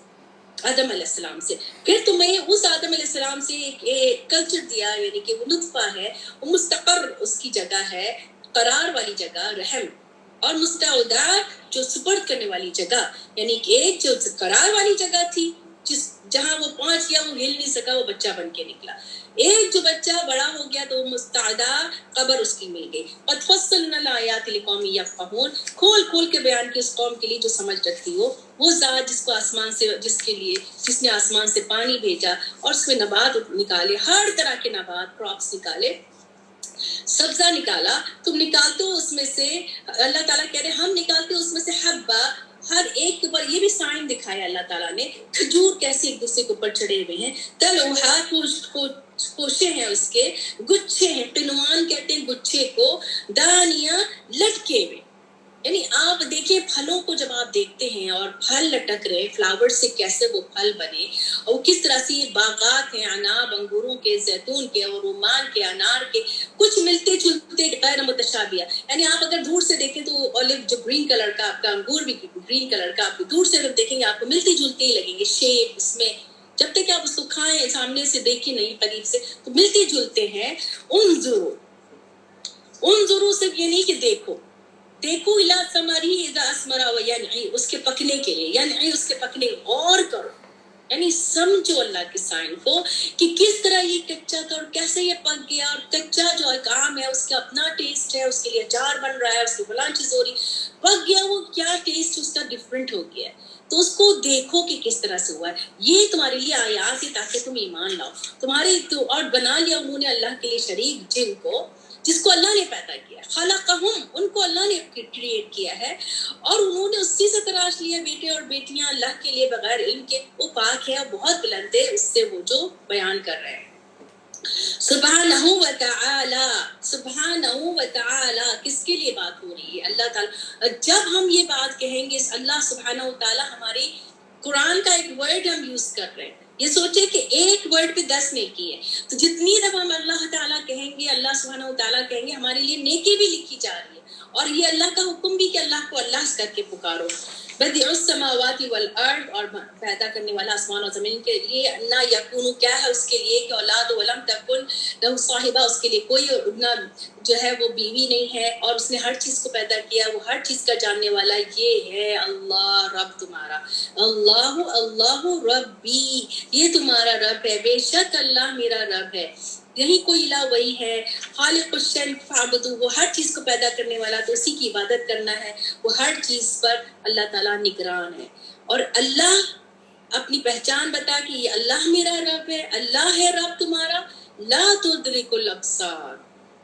Speaker 1: آدم علیہ السلام سے، پھر تمہیں اس آدم علیہ السلام سے ایک کلچر دیا، یعنی کہ وہ نطفہ ہے، وہ مستقر اس کی جگہ ہے، قرار والی جگہ رحم، اور مستودع جو سپرد کرنے والی جگہ، یعنی کہ ایک جو قرار والی جگہ تھی جہاں وہ پہنچ گیا، وہ ہل نہیں سکا، وہ بچہ بن کے نکلا۔ ایک جو بچہ بڑا ہو گیا تو وہ مستعدہ قبر اس کی مل گئی۔ قد فصلنا الآیات لقوم یفقہون، کھول کھول کے بیان کی اس قوم کے لیے جو سمجھ رکھتی ہو۔ وہ ذات جس کو آسمان سے، جس نے آسمان سے پانی بھیجا اور اس میں نبات نکالے، ہر طرح کے نبات، کراپس نکالے، سبزہ نکالا، تم نکالتے ہو اس میں سے، اللہ تعالیٰ کہہ رہے ہم نکالتے ہو اس میں سے حبہ، ہر ایک کے اوپر یہ بھی سائن دکھایا اللہ تعالیٰ نے، کھجور کیسے ایک دوسرے کے اوپر چڑھے ہوئے ہیں، تلوہا کوشے ہیں اس کے، گچھے ہیں، قنوان کہتے ہیں گچھے کو، دانیاں لٹکے ہوئے، یعنی آپ دیکھیں پھلوں کو جب آپ دیکھتے ہیں اور پھل لٹک رہے فلاور سے کیسے وہ پھل بنے اور کس طرح سے یہ باغات ہیں اناب انگوروں کے زیتون کے اور رومان کے انار کے کچھ ملتے جلتے غیر متشابہ یعنی آپ اگر دور سے دیکھیں تو اولیو جو گرین کلر کا آپ کا انگور بھی گرین کلر کا آپ دور سے اگر دیکھیں گے آپ کو ملتے جلتے ہی لگیں گے شیپ اس میں جب تک کہ آپ اس کو کھائیں سامنے سے دیکھیں نہیں قریب سے تو ملتے جلتے ہیں انظروا صرف یہ نہیں کہ دیکھو الا ثمری اذا اسمر و ینعی اس کے پکنے کے لیے ینعی اس کے پکنے غور کرو یعنی سمجھو اللہ کے سائن کو کہ کس طرح یہ کچا تھا اور کیسے یہ پک گیا اور کچا جو ایک آم ہے اس کا اپنا ٹیسٹ ہے اس کے لیے اچار بن رہا ہے اس کی فلاں چیز ہو رہی پک گیا وہ کیا ٹیسٹ اس کا ڈفرینٹ ہو گیا ہے تو اس کو دیکھو کہ کس طرح سے ہوا ہے یہ تمہارے لیے آیات ہے تاکہ تم ایمان لاؤ تمہارے تو اور بنا لیا انہوں نے اللہ کے لیے شریک جن کو جس کو اللہ نے پیدا کیا خلقہم ان کو اللہ نے کریٹ کیا ہے اور انہوں نے اسی سے تراش لیا بیٹے اور بیٹیاں اللہ کے لیے بغیر علم کے وہ پاک ہے اور بہت بلند ہے اس سے وہ جو بیان کر رہے ہیں سبحانہ و تعالی کس کے لیے بات ہو رہی ہے اللہ تعالی جب ہم یہ بات کہیں گے اللہ سبحانہ و تعالی ہماری قرآن کا ایک ورڈ ہم یوز کر رہے ہیں یہ سوچے کہ ایک ورڈ پہ 10 نیکی ہے تو جتنی دفعہ ہم اللہ تعالیٰ کہیں گے اللہ سبحانہ و تعالیٰ کہیں گے ہمارے لیے نیکی بھی لکھی جا رہی ہے اور یہ اللہ کا حکم بھی کہ اللہ کو اللہ کر کے پکارو بدیع السماوات والارض اور پیدا کرنے والا آسمان اور زمین کے لیے نہ یکون کیا ہے اس کے لیے کہ اولاد ولم تکن لہ صاحبہ اس کے لیے کوئی نہ جو ہے وہ بیوی نہیں ہے اور اس نے ہر چیز کو پیدا کیا وہ ہر چیز کا جاننے والا یہ ہے اللہ رب تمہارا اللہ ربی یہ تمہارا رب ہے بے شک اللہ میرا رب ہے یہی کوئی الہ وہی ہے خالق الشیء فاعبدوہ وہ ہر چیز کو پیدا کرنے والا تو اسی کی عبادت کرنا ہے وہ ہر چیز پر اللہ تعالیٰ نگران ہے اور اللہ اپنی پہچان بتا کہ یہ اللہ میرا رب ہے اللہ ہے رب تمہارا لا تدرک الابصار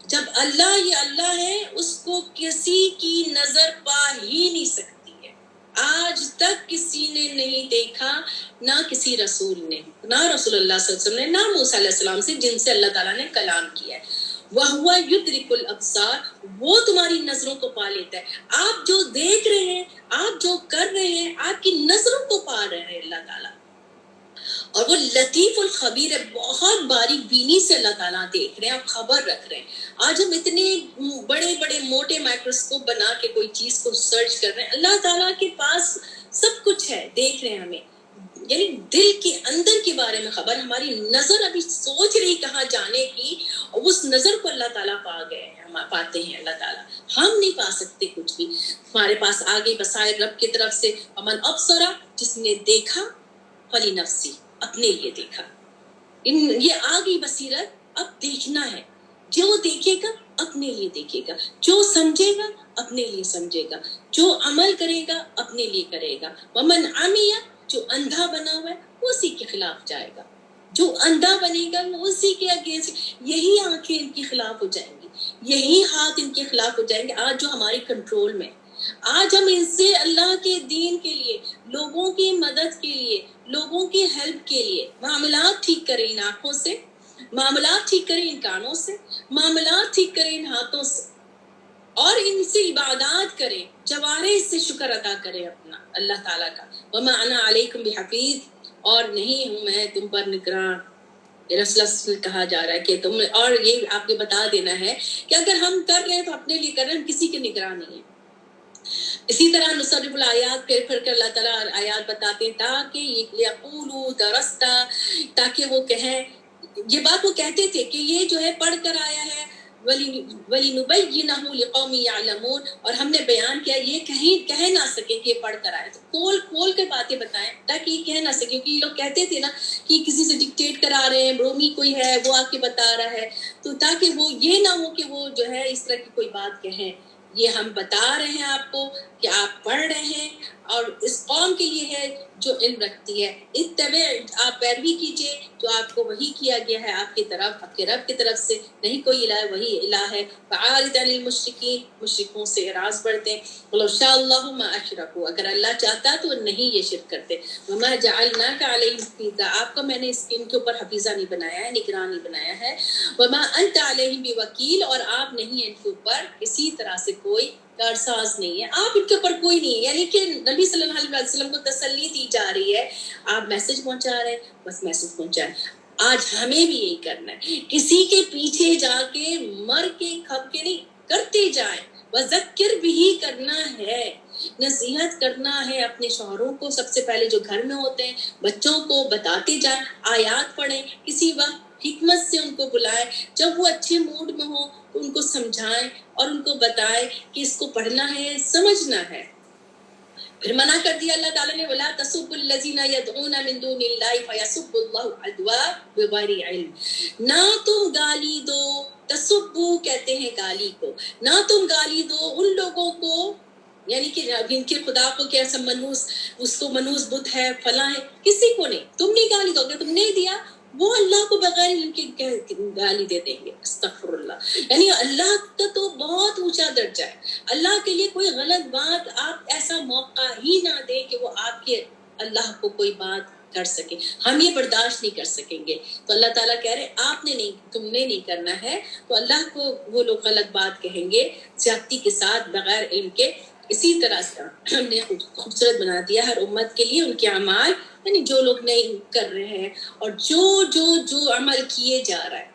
Speaker 1: جب اللہ یہ اللہ ہے اس کو کسی کی نظر پا ہی نہیں سکتی ہے آج تک کسی نے نہیں دیکھا نہ کسی رسول نے نہ رسول اللہ صلی اللہ علیہ وسلم نے نہ موسیٰ علیہ السلام سے جن سے اللہ تعالیٰ نے کلام کیا ہے وَهُوَ يُدْرِكُ الْأَبْصَارَ وہ تمہاری نظروں کو پا لیتا ہے آپ جو دیکھ رہے ہیں آپ جو کر رہے ہیں آپ کی نظروں کو پا رہے ہیں اللہ تعالیٰ اور وہ لطیف الخبیر ہے بہت باریک بینی سے اللہ تعالیٰ دیکھ رہے ہیں اور خبر رکھ رہے ہیں آج ہم اتنے بڑے بڑے موٹے مائکروسکوپ بنا کے کوئی چیز کو سرچ کر رہے ہیں اللہ تعالیٰ کے پاس سب کچھ ہے دیکھ رہے ہیں ہمیں یعنی دل کے اندر کے بارے میں خبر ہماری نظر ابھی سوچ رہی کہاں جانے کی اور اس نظر کو اللہ تعالیٰ پا گئے ہیں ہم پاتے ہیں اللہ تعالیٰ ہم نہیں پا سکتے کچھ بھی ہمارے پاس آگے بصائر رب کی طرف سے امن ابصرا جس نے دیکھا فلی نفسی اپنے لیے دیکھا یہ آگئی بصیرت اب دیکھنا ہے جو دیکھے گا اپنے لیے دیکھے گا جو سمجھے گا اپنے لیے سمجھے گا جو عمل کرے گا اپنے لیے کرے گا ومن عمیہ جو اندھا بنا ہوا ہے وہ اسی کے خلاف جائے گا جو اندھا بنے گا وہ اسی کے اگینسٹ یہی آنکھیں ان کے خلاف ہو جائیں گی یہی ہاتھ ان کے خلاف ہو جائیں گے آج جو ہماری کنٹرول میں آج ہم ان سے اللہ کے دین کے لیے لوگوں کی مدد کے لیے لوگوں کی ہیلپ کے لیے معاملات ٹھیک کریں ان آنکھوں سے معاملات ٹھیک کریں ان کانوں سے معاملات ٹھیک کریں ان ہاتھوں سے اور ان سے عبادات کریں جوارح سے شکر ادا کریں اپنا اللہ تعالیٰ کا وما انا علیکم بحفیظ اور نہیں ہوں میں تم پر نگراں رسول کہا جا رہا ہے کہ تم اور یہ آپ کو بتا دینا ہے کہ اگر ہم کر رہے ہیں تو اپنے لیے کر رہے ہیں ہم کسی کے نگراں نہیں ہیں اسی طرح نصرف الآیات پھر کر اللہ تعالیٰ آیات بتاتے ہیں تاکہ یقولوا درستا تاکہ وہ کہیں یہ بات وہ کہتے تھے کہ یہ جو ہے پڑھ کر آیا ہے وَلِنُبَيِّنَهُ لِقَوْمٍ يَعْلَمُونَ اور ہم نے بیان کیا یہ کہہ نہ سکے کہ یہ پڑھ کر آئے تو کھول کے باتیں بتائیں تاکہ یہ کہہ نہ سکے کیونکہ یہ لوگ کہتے تھے نا کہ کسی سے ڈکٹیٹ کرا رہے ہیں رومی کوئی ہے وہ آ کے بتا رہا ہے تو تاکہ وہ یہ نہ ہو کہ وہ جو ہے اس طرح کی کوئی بات کہیں یہ ہم بتا رہے ہیں آپ کو کہ آپ پڑھ رہے ہیں اور اس قوم کے لیے ہے جو علم رکھتی ہے اتبع آپ پیروی کیجئے جو آپ کو وحی کیا گیا ہے آپ کی طرف آپ کے رب کی طرف سے نہیں کوئی الہ وہی الہ ہے فعارض عن المشرکین مشرکوں سے اعراض بڑھتے ولو شاء اللہ ما اشرکوا اگر اللہ چاہتا تو نہیں یہ شرک کرتے وما جعلناک علیہم حفیظا آپ کو میں نے ان کے اوپر حفیظہ نہیں بنایا ہے نگراں نہیں بنایا ہے وما انت علیہم بوکیل اور آپ نہیں ان کے اوپر کسی طرح سے کوئی کارساز نہیں ہے، آپ ان کے اوپر کوئی نہیں ہے. یعنی کہ نبی صلی اللہ علیہ وسلم کو تسلی دی جا رہی ہے، آپ میسج پہنچا رہے ہیں، بس میسج پہنچائیں. آج ہمیں بھی یہی کرنا ہے، کسی کے پیچھے جا کے مر کے کھپ کے نہیں، کرتے جائیں. وذکر بھی کرنا ہے، نصیحت کرنا ہے اپنے شوہروں کو، سب سے پہلے جو گھر میں ہوتے ہیں، بچوں کو بتاتے جائیں، آیات پڑھیں، کسی وقت حکمت سے ان کو بلائیں، جب وہ اچھے موڈ میں ہوں تو ان کو سمجھائیں اور ان کو بتائیں کہ اس کو پڑھنا ہے، سمجھنا ہے. پھر منع کر دیا اللہ تعالیٰ نے، وَلَا تَسُبُّوا الَّذِينَ يَدْعُونَ مِن دُونِ اللَّهِ فَيَسُبُّوا اللَّهَ عَدْوًا بِغَيْرِ عِلْمٍ. نہ تم گالی دو، تسبو کہتے ہیں گالی کو، نہ تم گالی دو ان لوگوں کو، یعنی کہ جن کے خدا کو کیسا منوس، اس کو منوس بت ہے، فلاں ہے، کسی کو نہیں. تم نہیں گالی دو گے، تم نہیں دیا، وہ اللہ کو بغیر علم کے گالی دے دیں گے. استغفر اللہ. یعنی اللہ کا تو بہت اونچا درجہ ہے، اللہ کے لیے کوئی غلط بات آپ ایسا موقع ہی نہ دیں کہ وہ آپ کے اللہ کو کوئی بات کر سکے. ہم یہ برداشت نہیں کر سکیں گے. تو اللہ تعالیٰ کہہ رہے آپ نے نہیں، تم نے نہیں کرنا ہے. تو اللہ کو وہ لوگ غلط بات کہیں گے زیادتی کے ساتھ، بغیر علم کے. اسی طرح سے ہم نے خوبصورت بنا دیا ہر امت کے لیے ان کے اعمال، یعنی جو لوگ نہیں کر رہے ہیں اور جو عمل کیے جا رہا ہے،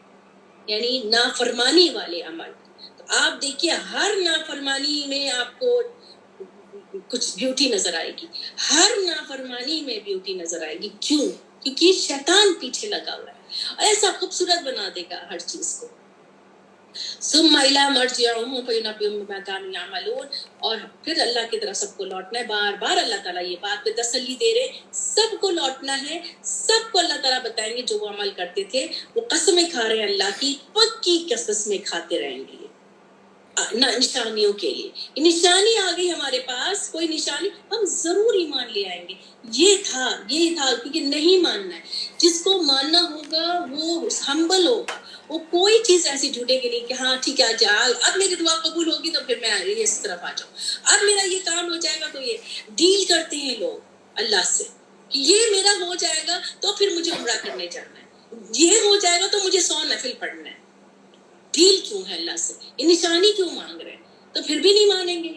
Speaker 1: یعنی نافرمانی والے عمل. تو آپ دیکھیے ہر نافرمانی میں آپ کو کچھ بیوٹی نظر آئے گی، ہر نافرمانی میں بیوٹی نظر آئے گی. کیوں؟ کیونکہ شیطان پیچھے لگا ہوا ہے، ایسا خوبصورت بنا دے گا ہر چیز کو. ثم الی مرجعہم فینبئہم بما کانوا یعملون. اور پھر اللہ کی طرف سب کو لوٹنا ہے. بار بار اللہ تعالیٰ یہ بات پہ تسلی دے رہے، سب کو لوٹنا ہے، سب کو اللہ تعالیٰ بتائیں گے جو وہ عمل کرتے تھے. وہ قسمیں کھا رہے ہیں اللہ کی، پکی قسمیں کھاتے رہیں گے نشانیوں کے لیے. نشانی آ گئی ہمارے پاس، کوئی نشانی ہم ضرور ایمان لے آئیں گے. یہ تھا کیونکہ نہیں ماننا ہے. جس کو ماننا ہوگا وہ ہمبل ہوگا، وہ کوئی چیز ایسی جھوٹے گی نہیں کہ ہاں ٹھیک ہے اب میری دعا قبول ہوگی تو پھر میں اس طرف آ جاؤں، اب میرا یہ کام ہو جائے گا. تو یہ ڈیل کرتے ہیں لوگ اللہ سے کہ یہ میرا ہو جائے گا تو پھر مجھے عمرہ کرنے جانا ہے، یہ ہو جائے گا تو مجھے 100 نفل پڑھنا ہے. ڈیل کیوں ہے اللہ سے؟ یہ نشانی کیوں مانگ رہے ہیں؟ تو پھر بھی نہیں مانیں گے،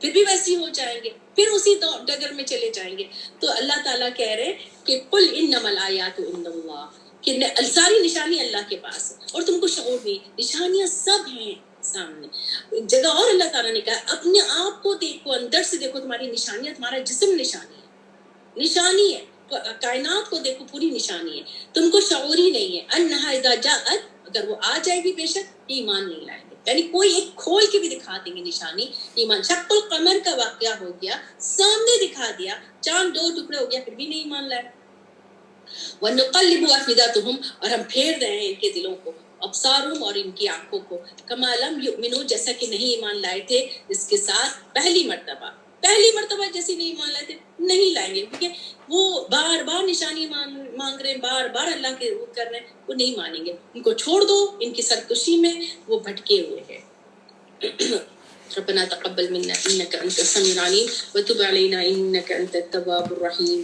Speaker 1: پھر بھی ویسی ہو جائیں گے، پھر اسی ڈگر میں چلے جائیں گے. تو اللہ تعالیٰ کہہ رہے کہ قل انما الآیات عند اللہ، کہ ساری نشانی اللہ کے پاس ہے اور تم کو شعور نہیں. نشانیاں سب ہیں سامنے. جگہ اور اللہ تعالیٰ نے کہا اپنے آپ کو دیکھو، اندر سے دیکھو، تمہاری نشانیاں، تمہارا جسم نشانی ہے. کائنات کو دیکھو، پوری نشانی ہے. تم کو شعور ہی نہیں ہے. انہا اذا جاءت، اگر وہ آ جائے گی بے شک، ایمان نہیں لائیں گے. یعنی کوئی ایک کھول کے بھی دکھا دیں گے نشانی، ایمان. شق القمر کا واقعہ ہو گیا، سامنے دکھا دیا، چاند 2 ٹکڑے ہو گیا، پھر بھی نہیں ایمان لائے. وَنُقَلِّبُ أَفْئِدَتَهُمْ، اور ہم پھیر رہے ہیں ان کے دلوں کو، ابصارہم، اور ان کی آنکھوں کو، کما لم یؤمنوا، جیسا کہ نہیں ایمان لائے تھے اس کے ساتھ پہلی مرتبہ جیسے نہیں ایمان لائے تھے، نہیں لائیں گے. کیونکہ وہ بار بار نشانی مانگ رہے ہیں، بار بار اللہ کے وہ کر رہے ہیں، وہ نہیں مانیں گے. ان کو چھوڑ دو، ان کی سرکشی میں وہ بھٹکے ہوئے ہیں. ربنا تقبل منا انك انت السميع العليم وتب علينا انك انت التواب الرحيم.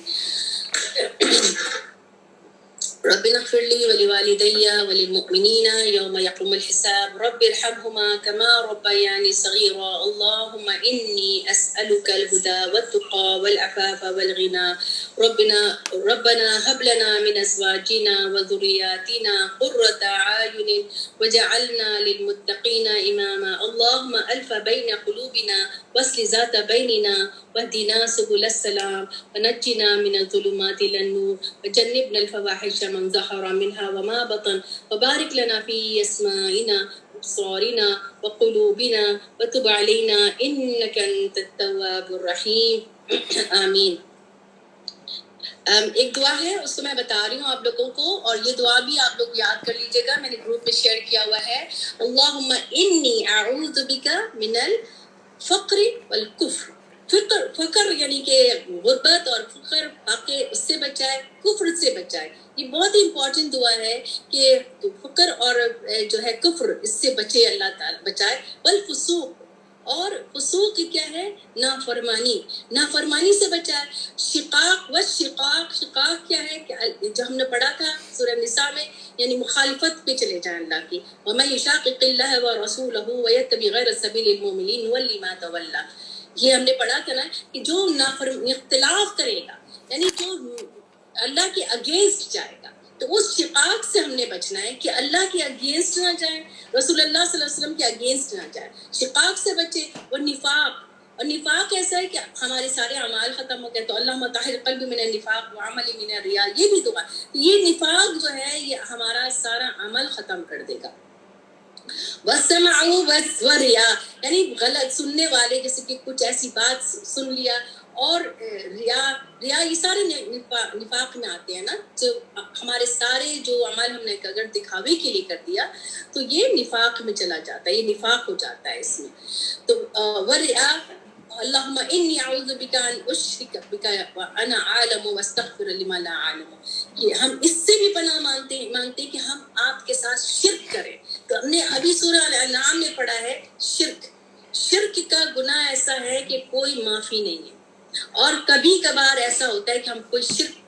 Speaker 1: ربنا اغفر لي ولوالدي وللمؤمنين يوم يقوم الحساب. رب ارحمهما كما ربياني صغيرا. اللهم إني أسألك الهدى والتقى والعفاف والغنى. ربنا هب لنا من أزواجنا وذرياتنا قرة أعين وجعلنا للمتقين إماما. اللهم ألف بين قلوبنا واصل ذات بيننا واهدنا سبل السلام ونجنا من الظلمات إلى النور وجنبنا الفواحش من ظهر منها وما بطن وبارك لنا في أسمائنا وأبصارنا وقلوبنا وتب علينا إنك أنت التواب الرحيم. آمین. ایک دعا ہے، اس کو میں بتا رہی ہوں آپ لوگوں کو، اور یہ دعا بھی آپ لوگ یاد کر لیجیے گا، میں نے گروپ میں شیئر کیا ہوا ہے. اللہم انی اعوذ بک من الفقر والکفر. فقر یعنی کہ غربت اور فقر، واقع اس سے بچائے، کفر سے بچائے. یہ بہت ہی امپورٹنٹ دعا ہے کہ فقر اور جو ہے کفر، اس سے بچے اللہ تعالیٰ، بچائے. والفسوق، اور فسوق کیا ہے؟ نافرمانی سے بچائے. شقاق کیا ہے کہ جو ہم نے پڑھا تھا سورہ نساء میں، یعنی مخالفت پہ چلے جائیں اللہ کی. وَمَن يُشَاقِقِ اللَّهَ وَرَسُولَهُ وَيَتَّبِعْ غَيْرَ سَبِيلِ الْمُؤْمِنِينَ نُوَلِّهِ مَا تَوَلَّىٰ. یہ ہم نے پڑھا تھا نا کہ جو اختلاف کرے گا یعنی جو اللہ کے اگینسٹ جائے گا تو اس شقاق سے ہم نے بچنا ہے کہ اللہ کے اگینسٹ نہ جائیں, رسول اللہ صلی اللہ علیہ وسلم کے اگینسٹ نہ جائیں, شقاق سے بچے. وہ نفاق, اور نفاق ایسا ہے کہ ہمارے سارے اعمال ختم ہو گئے تو اللہم طہر قلبی من النفاق وعملی من الریا, یہ بھی دعا. یہ نفاق جو ہے یہ ہمارا سارا عمل ختم کر دے گا. وَسَمَعُوا وَرِيَا, یعنی غلط سننے والے, جیسے کہ کچھ ایسی بات سن لیا, اور ریا یہ سارے نفاق میں آتے ہیں نا, جو ہمارے سارے جو عمل ہم نے اگر دکھاوے کے لیے کر دیا تو یہ نفاق میں چلا جاتا ہے, یہ نفاق ہو جاتا ہے اس میں. تو وریا اللہم انی اعوذ بک ان اشرک بک وانا عالم واستغفر لما لا اعلم. کہ ہم اس سے بھی پناہ مانگتے کہ ہم آپ کے ساتھ شرک کریں. تو ہم نے ابھی سورہ الانعام میں پڑھا ہے شرک کا گناہ ایسا ہے کہ کوئی معافی نہیں ہے. اور کبھی کبھار ایسا ہوتا ہے کہ ہم کوئی شرک,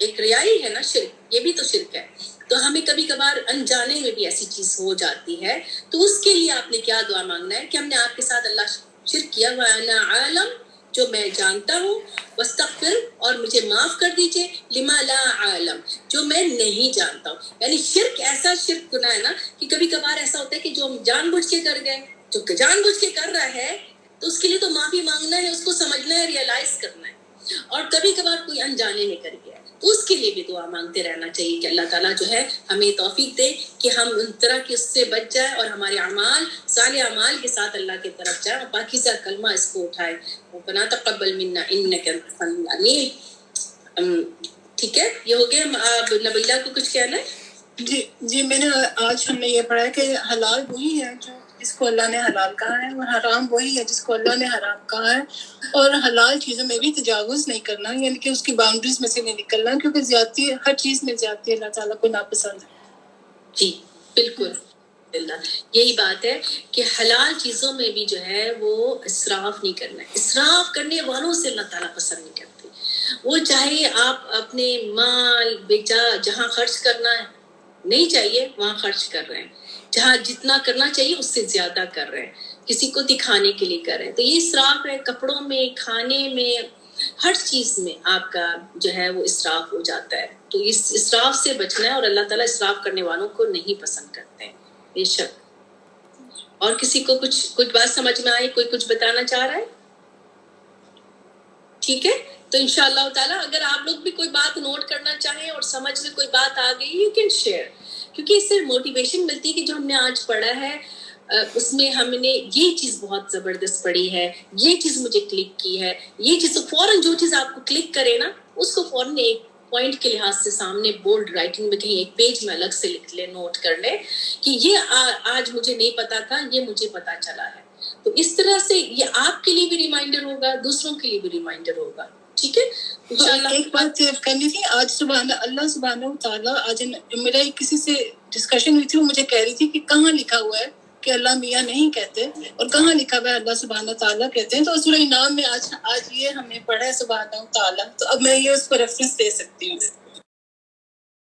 Speaker 1: ایک ریائی ہے نا شرک, یہ بھی تو شرک ہے, تو ہمیں کبھی کبھار انجانے میں بھی ایسی چیز ہو جاتی ہے. تو اس کے لیے آپ نے کیا دعا مانگنا ہے کہ ہم نے آپ کے ساتھ اللہ شرک کیا, وانا عالم, جو میں جانتا ہوں, واستغفر, اور مجھے معاف کر دیجئے, لما لا عالم, جو میں نہیں جانتا ہوں. یعنی شرک ایسا شرک گناہ ہے نا کہ کبھی کبھار ایسا ہوتا ہے کہ جو ہم جان بوجھ کے کر گئے, جو جان بوجھ کے کر رہا ہے تو اس کے لیے تو معافی مانگنا ہے, اس کو سمجھنا ہے, ریئلائز کرنا ہے. اور کبھی کبھار کوئی انجانے میں کر گیا تو اس کے لیے بھی دعا مانگتے رہنا چاہیے کہ اللہ تعالیٰ جو ہے ہمیں توفیق دے کہ ہم ان طرح کی اس سے بچ جائیں اور ہمارے اعمال صالح اعمال کے ساتھ اللہ کی طرف جائیں اور پاکیزہ کلمہ اس کو اٹھائے. ربنا تقبل منا انک انت السمیع العلیم. ٹھیک ہے, یہ ہو گیا. اب نبیلہ کو کچھ کہنا ہے؟
Speaker 2: جی میں نے آج ہم نے یہ پڑھا ہے کہ حلال وہی ہے جو جس کو اللہ نے حلال کہا ہے, اور حرام وہی ہے جس کو اللہ نے حرام کہا ہے. اور حلال چیزوں میں بھی تجاوز نہیں کرنا, یعنی کہ اس کی باؤنڈریز میں سے نہیں نکلنا, کیونکہ زیادتی ہر چیز میں زیادتی اللہ تعالیٰ کو ناپسند ہے.
Speaker 1: جی بالکل, یہی بات ہے کہ حلال چیزوں میں بھی جو ہے وہ اسراف نہیں کرنا ہے. اسراف کرنے والوں سے اللہ تعالیٰ پسند نہیں کرتے. وہ چاہے آپ اپنے مال بیچا جہاں خرچ کرنا ہے نہیں چاہیے وہاں خرچ کر رہے ہیں, جہاں جتنا کرنا چاہیے اس سے زیادہ کر رہے ہیں, کسی کو دکھانے کے لیے کر رہے ہیں. تو یہ اسراف ہے, کپڑوں میں, کھانے میں, ہر چیز میں آپ کا جو ہے وہ اسراف ہو جاتا ہے. تو اس اسراف سے بچنا ہے, اور اللہ تعالیٰ اسراف کرنے والوں کو نہیں پسند کرتے ہیں بے شک. اور کسی کو کچھ بات سمجھ میں آئی, کوئی کچھ بتانا چاہ رہا ہے؟ ٹھیک ہے, تو انشاءاللہ تعالیٰ اگر آپ لوگ بھی کوئی بات نوٹ کرنا چاہیں اور سمجھ میں کوئی بات آ گئی یو کین شیئر, کیونکہ اس سے موٹیویشن ملتی ہے کہ جو ہم نے آج پڑھا ہے اس میں ہم نے یہ چیز بہت زبردست پڑھی ہے, یہ چیز مجھے کلک کی ہے, یہ چیز فوراً جو چیز آپ کو کلک کرے نا اس کو فوراً ایک پوائنٹ کے لحاظ سے سامنے بولڈ رائٹنگ میں کہیں ایک پیج میں الگ سے لکھ لے, نوٹ کر لے کہ یہ آج مجھے نہیں پتا تھا, یہ مجھے پتا چلا ہے. تو اس طرح سے یہ آپ کے لیے بھی ریمائنڈر ہوگا, دوسروں کے لیے بھی ریمائنڈر ہوگا. ٹھیک ہے,
Speaker 2: انشاءاللہ. ایک بات کرنی تھی, آج سبحان اللہ سبحانہ وتعالیٰ, آج میرا کسی سے ڈسکشن ہوئی تھی, وہ مجھے کہہ رہی تھی کہ کہاں لکھا ہوا ہے کہ اللہ میاں نہیں کہتے اور کہاں لکھا ہوا ہے اللہ سبحانہ تعالیٰ کہتے ہیں. تو سورہ انعام میں آج یہ ہم نے پڑھا ہے سبحانہ تعالیٰ, تو اب میں یہ اس کو ریفرنس دے سکتی ہوں.